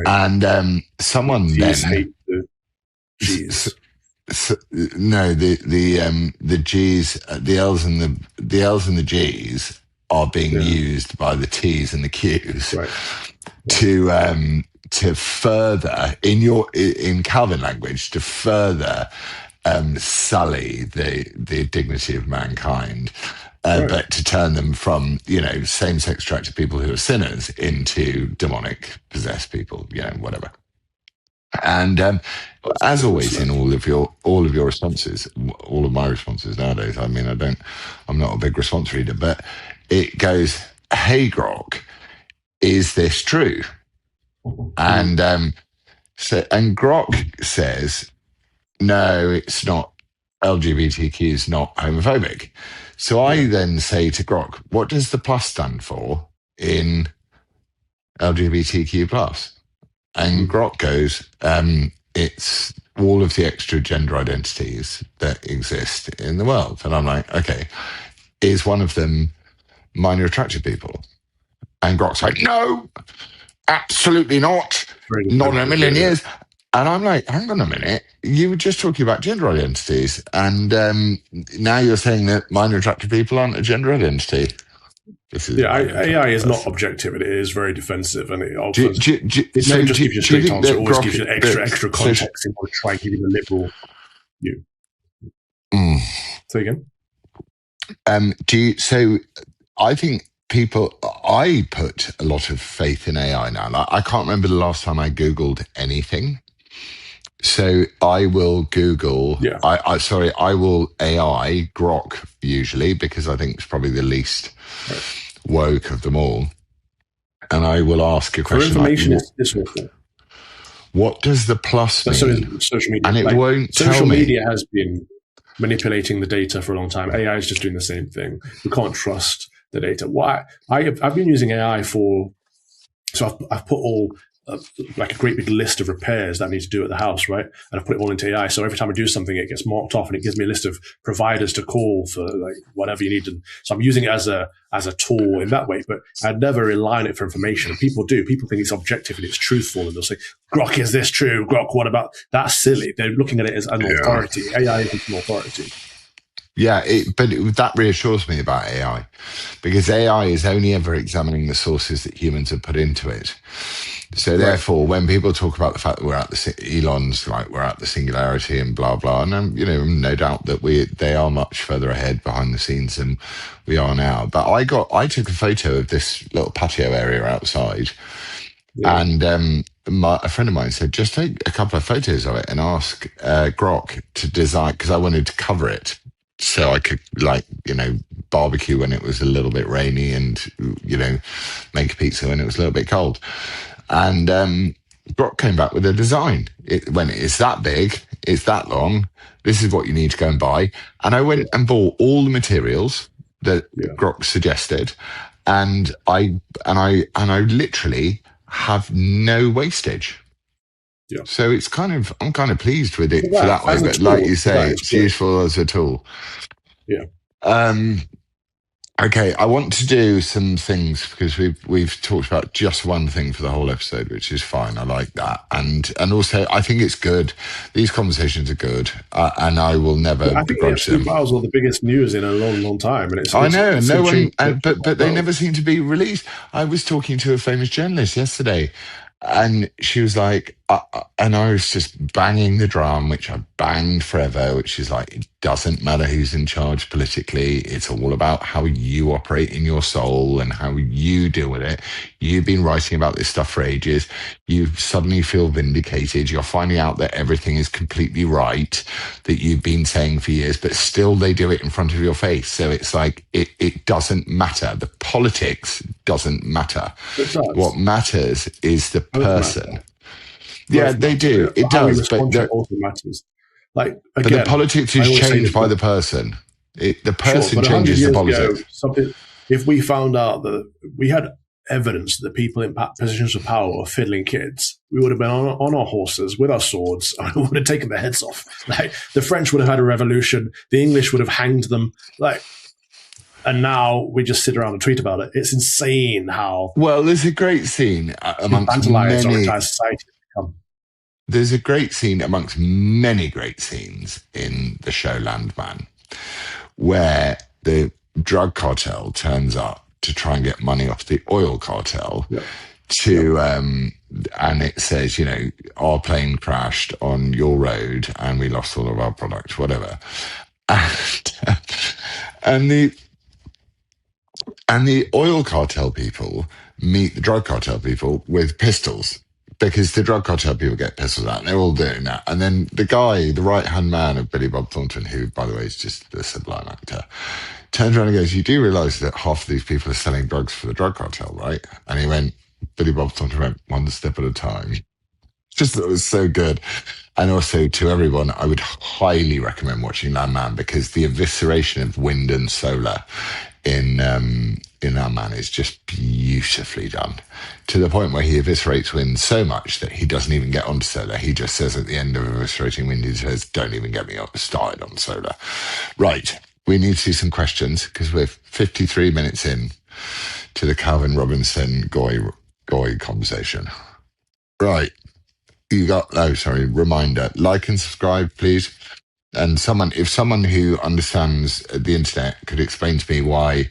And someone then... No, the G's, the L's and the G's are being used by the T's and the Q's to further in Calvin language to further sully the dignity of mankind. But to turn them from, same-sex attracted people who are sinners into demonic possessed people, whatever. And as always, in all of your responses, all of my responses nowadays, I mean, I'm not a big response reader, but it goes, "Hey Grok, is this true?" And and Grok says, "No, it's not. LGBTQ is not homophobic." So I then say to Grok, "What does the plus stand for in LGBTQ plus?" And Grok goes, "It's all of the extra gender identities that exist in the world." And I'm like, "Okay, is one of them minor attracted people?" And Grok's like, "No, absolutely not. Not in a million years." And I'm like, "Hang on a minute. You were just talking about gender identities. And now you're saying that minor attracted people aren't a gender identity." AI is not objective, and it is very defensive, and it often just gives you a straight answer. It always gives you extra context in order to try and give you the liberal view. Say again. So I think I put a lot of faith in AI now. Like, I can't remember the last time I Googled anything. So I will Google. Yeah. I will AI Grok usually, because I think it's probably the least woke of them all. And I will ask a question. For information, is awful. What does the plus mean? So social media, and it won't tell me. Social media has been manipulating the data for a long time. AI is just doing the same thing. We can't trust the data. I've been using AI for. So I've put all. Like a great big list of repairs that I need to do at the house, right? And I put it all into AI. So every time I do something, it gets marked off, and it gives me a list of providers to call for like whatever you need. And so I'm using it as a tool in that way. But I'd never rely on it for information. And people do. People think it's objective and it's truthful, and they'll say, "Grok, is this true? Grok, what about?" That's silly. They're looking at it as an authority. AI isn't an authority. Yeah, but that reassures me about AI, because AI is only ever examining the sources that humans have put into it. So therefore, when people talk about the fact that we're at we're at the singularity and blah blah, and no doubt that they are much further ahead behind the scenes than we are now. But I took a photo of this little patio area outside, and a friend of mine said, "Just take a couple of photos of it and ask Grok to design," because I wanted to cover it so I could barbecue when it was a little bit rainy, and make a pizza when it was a little bit cold. And Grok came back with a design. When it's that big, it's that long, this is what you need to go and buy. And I went and bought all the materials that Grok suggested, and I literally have no wastage. Yeah. So I'm kind of pleased with it for that way. But like you say, it's useful as a tool. Yeah. Okay, I want to do some things, because we've talked about just one thing for the whole episode, which is fine. I like that, and also I think it's good. These conversations are good, and I will never begrudge them. Files are the biggest news in a long, long time, and I know, and no one, but they never seem to be released. I was talking to a famous journalist yesterday, and she was like, and I was just banging the drum, which I banged forever, which is like, it doesn't matter who's in charge politically. It's all about how you operate in your soul and how you deal with it. You've been writing about this stuff for ages. You suddenly feel vindicated. You're finding out that everything is completely right that you've been saying for years, but still they do it in front of your face. So it's like, it doesn't matter. The politics doesn't matter. What matters is the person. Yeah, they do. It does, but also matters. Like, again, but the politics is changed by the person. The person changes the politics. If we found out that we had evidence that people in positions of power were fiddling kids, we would have been on our horses with our swords, and we would have taken their heads off. Like, the French would have had a revolution, the English would have hanged them. And now we just sit around and tweet about it. It's insane how well. There's a great scene amongst many. Our entire society. there's a great scene amongst many great scenes in the show Landman, where the drug cartel turns up to try and get money off the oil cartel. Yep. And it says, you know, our plane crashed on your road and we lost all of our products, whatever. And the oil cartel people meet the drug cartel people with pistols, because the drug cartel people get pistols out and they're all doing that. And then the guy, the right-hand man of Billy Bob Thornton, who, by the way, is just a sublime actor, turns around and goes, you do realise that half of these people are selling drugs for the drug cartel, right? And he went, Billy Bob Thornton went, one step at a time. Just thought it was so good. And also to everyone, I would highly recommend watching Landman, because the evisceration of wind and solar in Landman is just beautifully done, to the point where he eviscerates wind so much that he doesn't even get onto solar. He just says at the end of eviscerating wind, he says, don't even get me started on solar. Right. We need to do some questions, because we're 53 minutes in to the Calvin Robinson Goy conversation. Right. Reminder, like and subscribe, please. And if someone who understands the internet could explain to me why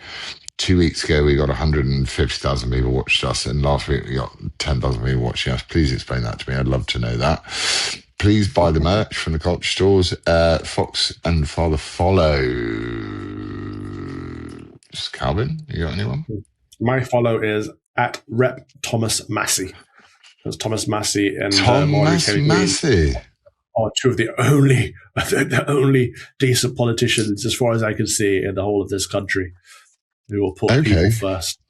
2 weeks ago we got 150,000 people watched us and last week we got 10,000 people watching us, please explain that to me. I'd love to know that. Please buy the merch from the culture stores. Fox and Father follow. Calvin, you got anyone? My follow is at Rep Thomas Massey. That's Thomas Massey and Thomas Massey are two of the only decent politicians, as far as I can see, in the whole of this country, who will put people first.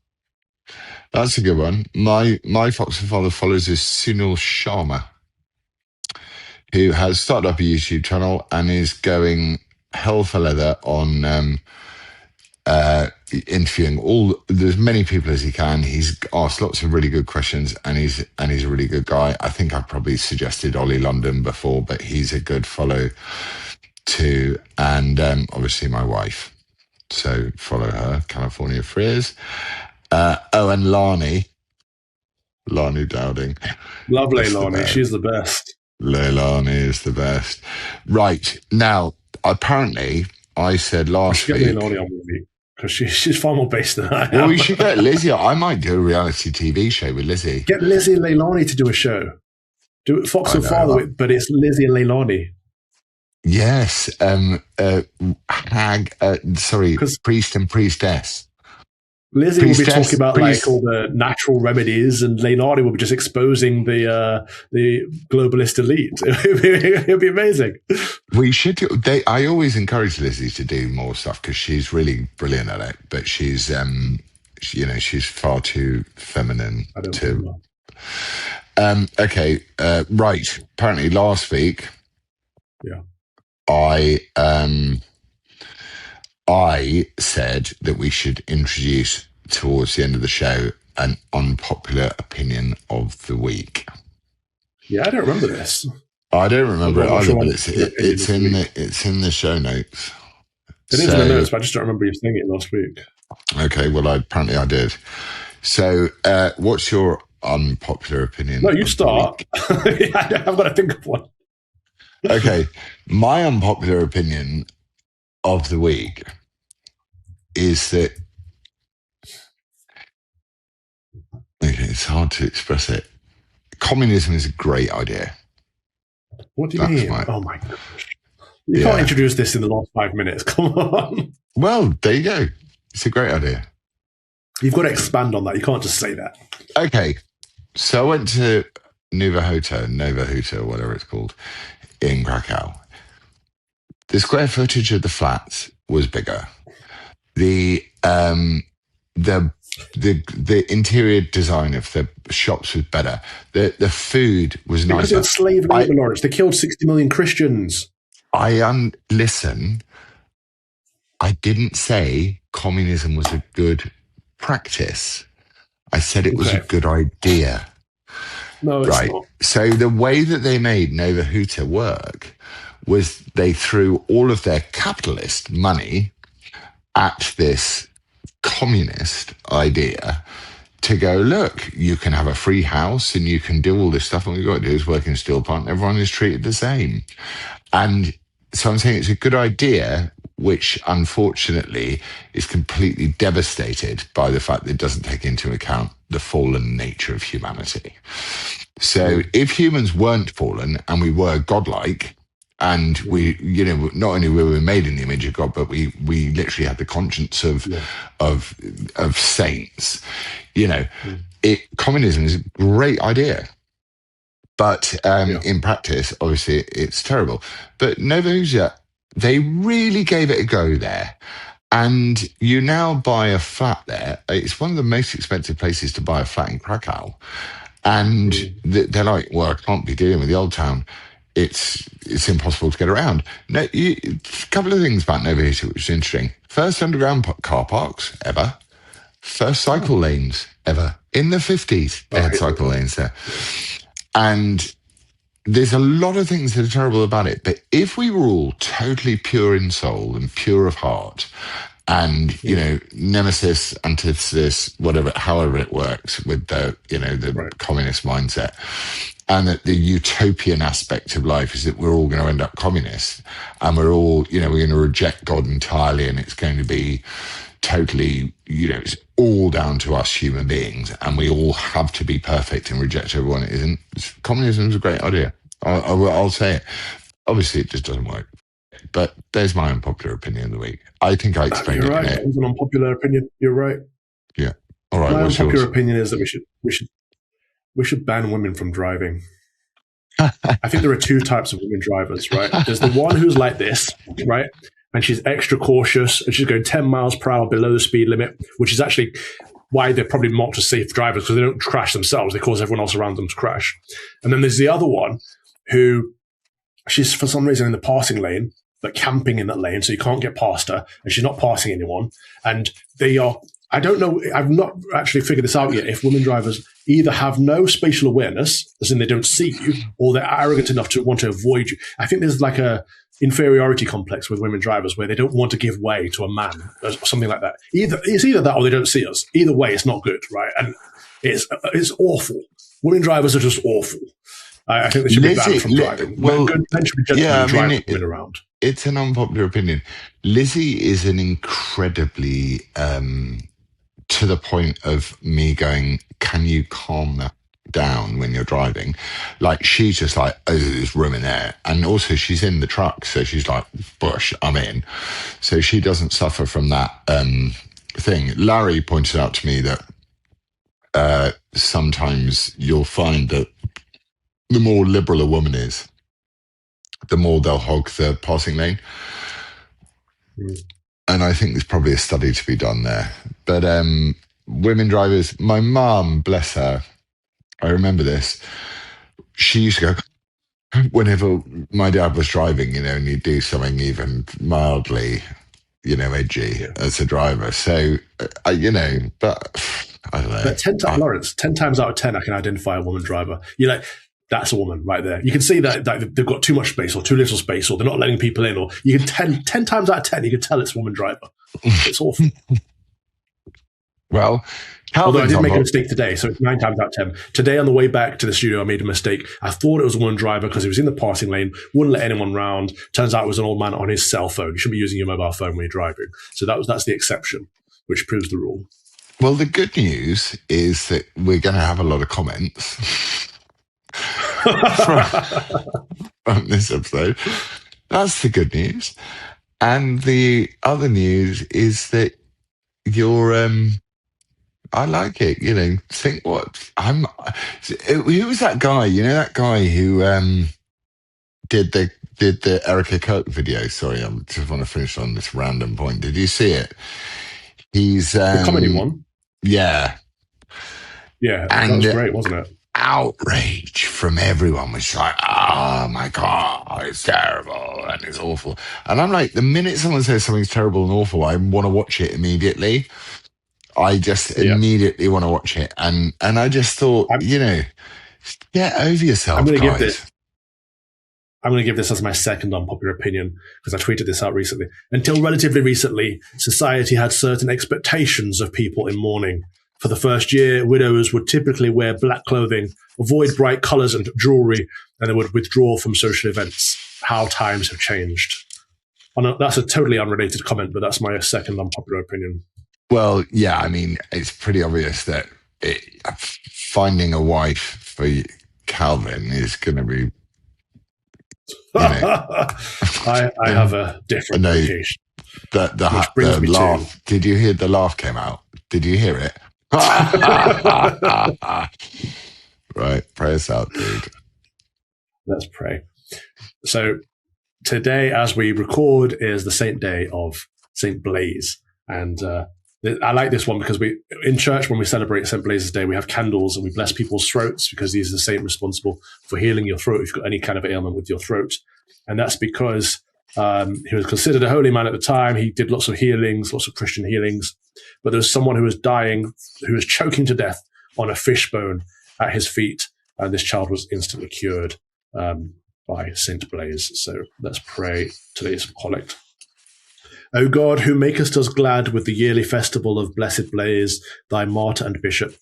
That's a good one. My Fox and Father follows is Sunil Sharma, who has started up a YouTube channel and is going hell for leather on interviewing there's many people as he can. He's asked lots of really good questions, and he's a really good guy. I think I've probably suggested Ollie London before, but he's a good follow too. And obviously my wife, so follow her, California Freers. And Lani Dowding, lovely Lani, she's the best. Leilani is the best. Right, now apparently I said last week, Leilani on with you, because she's far more based than I am. Well, we should get Lizzie. I might do a reality TV show with Lizzie. Get Lizzie and Leilani to do a show. Do it Fox and Father, but it's Lizzie and Leilani. Yes. Priest and priestess. Lizzie will be talking about like all the natural remedies, and Leilani will be just exposing the globalist elite. It'll be amazing. We should do. I always encourage Lizzie to do more stuff because she's really brilliant at it. But she's she's far too feminine. I don't think so. Right. Apparently, last week, I said that we should introduce, towards the end of the show, an unpopular opinion of the week. Yeah, I don't remember this. I don't remember it either, but it's in the show notes. It is in the notes, but I just don't remember you saying it last week. Okay, well, apparently I did. So, what's your unpopular opinion? No, you start. I've got to think of one. Okay, my unpopular opinion of the week is that, it's hard to express it. Communism is a great idea. What do you mean? Oh my gosh. You can't introduce this in the last 5 minutes. Come on. Well, there you go. It's a great idea. You've got to expand on that. You can't just say that. Okay. So I went to Nova Huta, whatever it's called, in Krakow. The square footage of the flats was bigger. The interior design of the shops was better. The food was nicer. Because it's slave labor, Laurence. They killed 60 million Christians. Listen, I didn't say communism was a good practice. I said it was a good idea. No, it's not. So the way that they made Nova Huta work was they threw all of their capitalist money at this communist idea to go, look, you can have a free house and you can do all this stuff. And what you've got to do is work in a steel plant. And everyone is treated the same. And so I'm saying it's a good idea, which unfortunately is completely devastated by the fact that it doesn't take into account the fallen nature of humanity. So if humans weren't fallen and we were godlike, and we, not only were we made in the image of God, but we literally had the conscience of saints. Communism is a great idea, but in practice, obviously, it's terrible. But Nova Scotia, they really gave it a go there. And you now buy a flat there. It's one of the most expensive places to buy a flat in Krakow. And they're like, well, I can't be dealing with the old town. It's impossible to get around. No, a couple of things about Nova Scotia, which is interesting. First underground car parks ever. First cycle lanes ever. In the 50s, they had cycle lanes there. And there's a lot of things that are terrible about it. But if we were all totally pure in soul and pure of heart, and nemesis, antithesis, whatever, however it works with the communist mindset, and that the utopian aspect of life is that we're all going to end up communists, and we're all we're going to reject God entirely, and it's going to be totally it's all down to us human beings, and we all have to be perfect and reject everyone. It isn't. Communism is a great idea. I'll say it. Obviously, it just doesn't work. But there's my unpopular opinion of the week. I think I explained You're right. it. It's an unpopular opinion. You're right. Yeah. All right. My what's unpopular yours? opinion is that we should ban women from driving. I think there are two types of women drivers, right? There's the one who's like this, right? And she's extra cautious and she's going 10 miles per hour below the speed limit, which is actually why they're probably marked as safe drivers, because they don't crash themselves. They cause everyone else around them to crash. And then there's the other one who she's for some reason in the passing lane, but camping in that lane, so you can't get past her, and she's not passing anyone. And they are, I don't know, I've not actually figured this out yet, if women drivers either have no spatial awareness, as in they don't see you, or they're arrogant enough to want to avoid you. I think there's like a inferiority complex with women drivers where they don't want to give way to a man, or something like that. It's either that or they don't see us. Either way, it's not good, right? And it's awful. Women drivers are just awful. I think they should be banned from driving. Well, good men should be driving women around. It's an unpopular opinion. Lizzie is an incredibly, to the point of me going, can you calm that down when you're driving? Like, she's just like, oh, there's room in there. And also she's in the truck, so she's like, bush, I'm in. So she doesn't suffer from that thing. Larry pointed out to me that sometimes you'll find that the more liberal a woman is, the more they'll hog the passing lane. And I think there's probably a study to be done there. But women drivers, my mum, bless her, I remember this. She used to go, whenever my dad was driving, and he'd do something even mildly, edgy as a driver. So, but I don't know. But Laurence, 10 times out of 10, I can identify a woman driver. You're like, that's a woman right there. You can see that they've got too much space or too little space, or they're not letting people in, or you can 10 times out of 10, you can tell it's a woman driver. It's awful. Well, although I did make a mistake today, so it's 9 times out of 10. Today on the way back to the studio, I made a mistake. I thought it was a woman driver because he was in the passing lane, wouldn't let anyone round. Turns out it was an old man on his cell phone. You shouldn't be using your mobile phone when you're driving. So that's the exception, which proves the rule. Well, the good news is that we're going to have a lot of comments from this episode. That's the good news. And the other news is that you're I like it, think who was that guy, that guy who did the Erica Kirk video. Sorry, I just want to finish on this random point. Did you see it? He's the comedy one. Yeah, that was great, wasn't it? Outrage from everyone was like, oh my God, it's terrible and it's awful. And I'm like, the minute someone says something's terrible and awful, I want to watch it immediately. I just immediately want to watch it. And I just thought, get over yourself, I'm going to give this as my second unpopular opinion, because I tweeted this out recently. Until relatively recently, society had certain expectations of people in mourning. For the first year, widows would typically wear black clothing, avoid bright colors and jewelry, and they would withdraw from social events. How times have changed. That's a totally unrelated comment, but that's my second unpopular opinion. Well, yeah, I mean, it's pretty obvious that finding a wife for Calvin is going to be. I have a different location. The laugh. Did you hear the laugh came out? Did you hear it? Right, pray us out, dude. Let's pray. So today, as we record, is the saint day of Saint Blaise. And I like this one because in church, when we celebrate Saint Blaise's Day, we have candles and we bless people's throats because he's the saint responsible for healing your throat if you've got any kind of ailment with your throat. And that's because he was considered a holy man at the time. He did lots of healings, lots of Christian healings. But there was someone who was dying, who was choking to death on a fishbone at his feet. And this child was instantly cured by Saint Blaise. So let's pray today's collect. O God, who makest us glad with the yearly festival of blessed Blaise, thy martyr and bishop,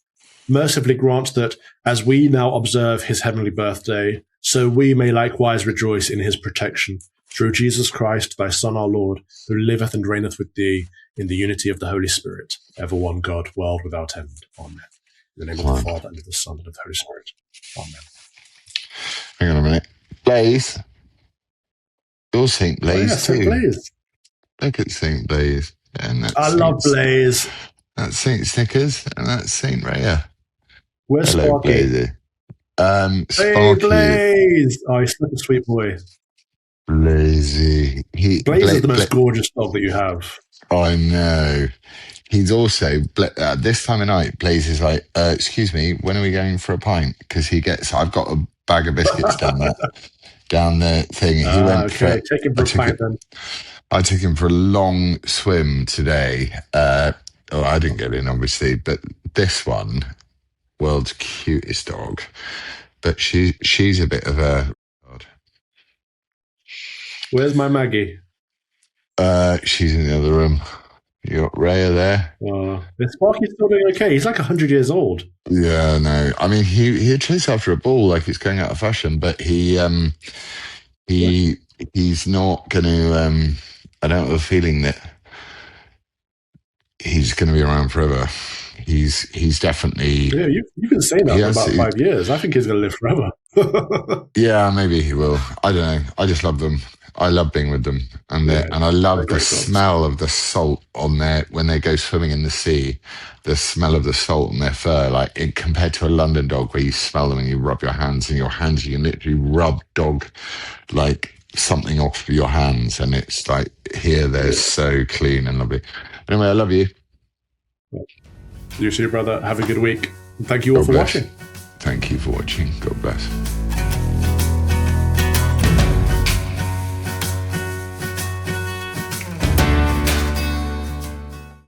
mercifully grant that, as we now observe his heavenly birthday, so we may likewise rejoice in his protection, through Jesus Christ, thy Son, our Lord, who liveth and reigneth with thee in the unity of the Holy Spirit, ever one God, world without end. Amen. In the name of the Father, and of the Son, and of the Holy Spirit. Amen. Hang on a minute. Blaise. You're Saint Blaise too. Saint Blaise. Look at Saint Blaise. And that's love Blaise. That's Saint Snickers, and that's Saint Rhea. Where's Sparky? Blaise. Hey, Sparky. Blaise! Oh, he's such a sweet boy. Blaise. Blaise is the most gorgeous dog that you have. I know. He's also, this time of night, Blaise is like, excuse me, when are we going for a pint? Because I've got a bag of biscuits down the thing. He went okay, take him for a pint then. I took him for a long swim today. I didn't get in, obviously, but this one, world's cutest dog. But she's a bit of a... Where's my Maggie? She's in the other room. You got Rhea there. Is Sparky still doing okay? He's like 100 years old. Yeah, no. I mean, he'd chase after a ball like it's going out of fashion, but he's not going to... I don't have a feeling that he's going to be around forever. He's definitely... Yeah, you've been saying that for about 5 years. I think he's going to live forever. Yeah, maybe he will. I don't know. I just love them. I love being with them. And I love the smell of the salt on when they go swimming in the sea, the smell of the salt on their fur, compared to a London dog where you smell them and you rub your hands, and you can literally rub dog something off your hands, and it's like here they're so clean and lovely. Anyway, I love you. You too, brother. Have a good week. Thank you all for watching. Thank you for watching. God bless.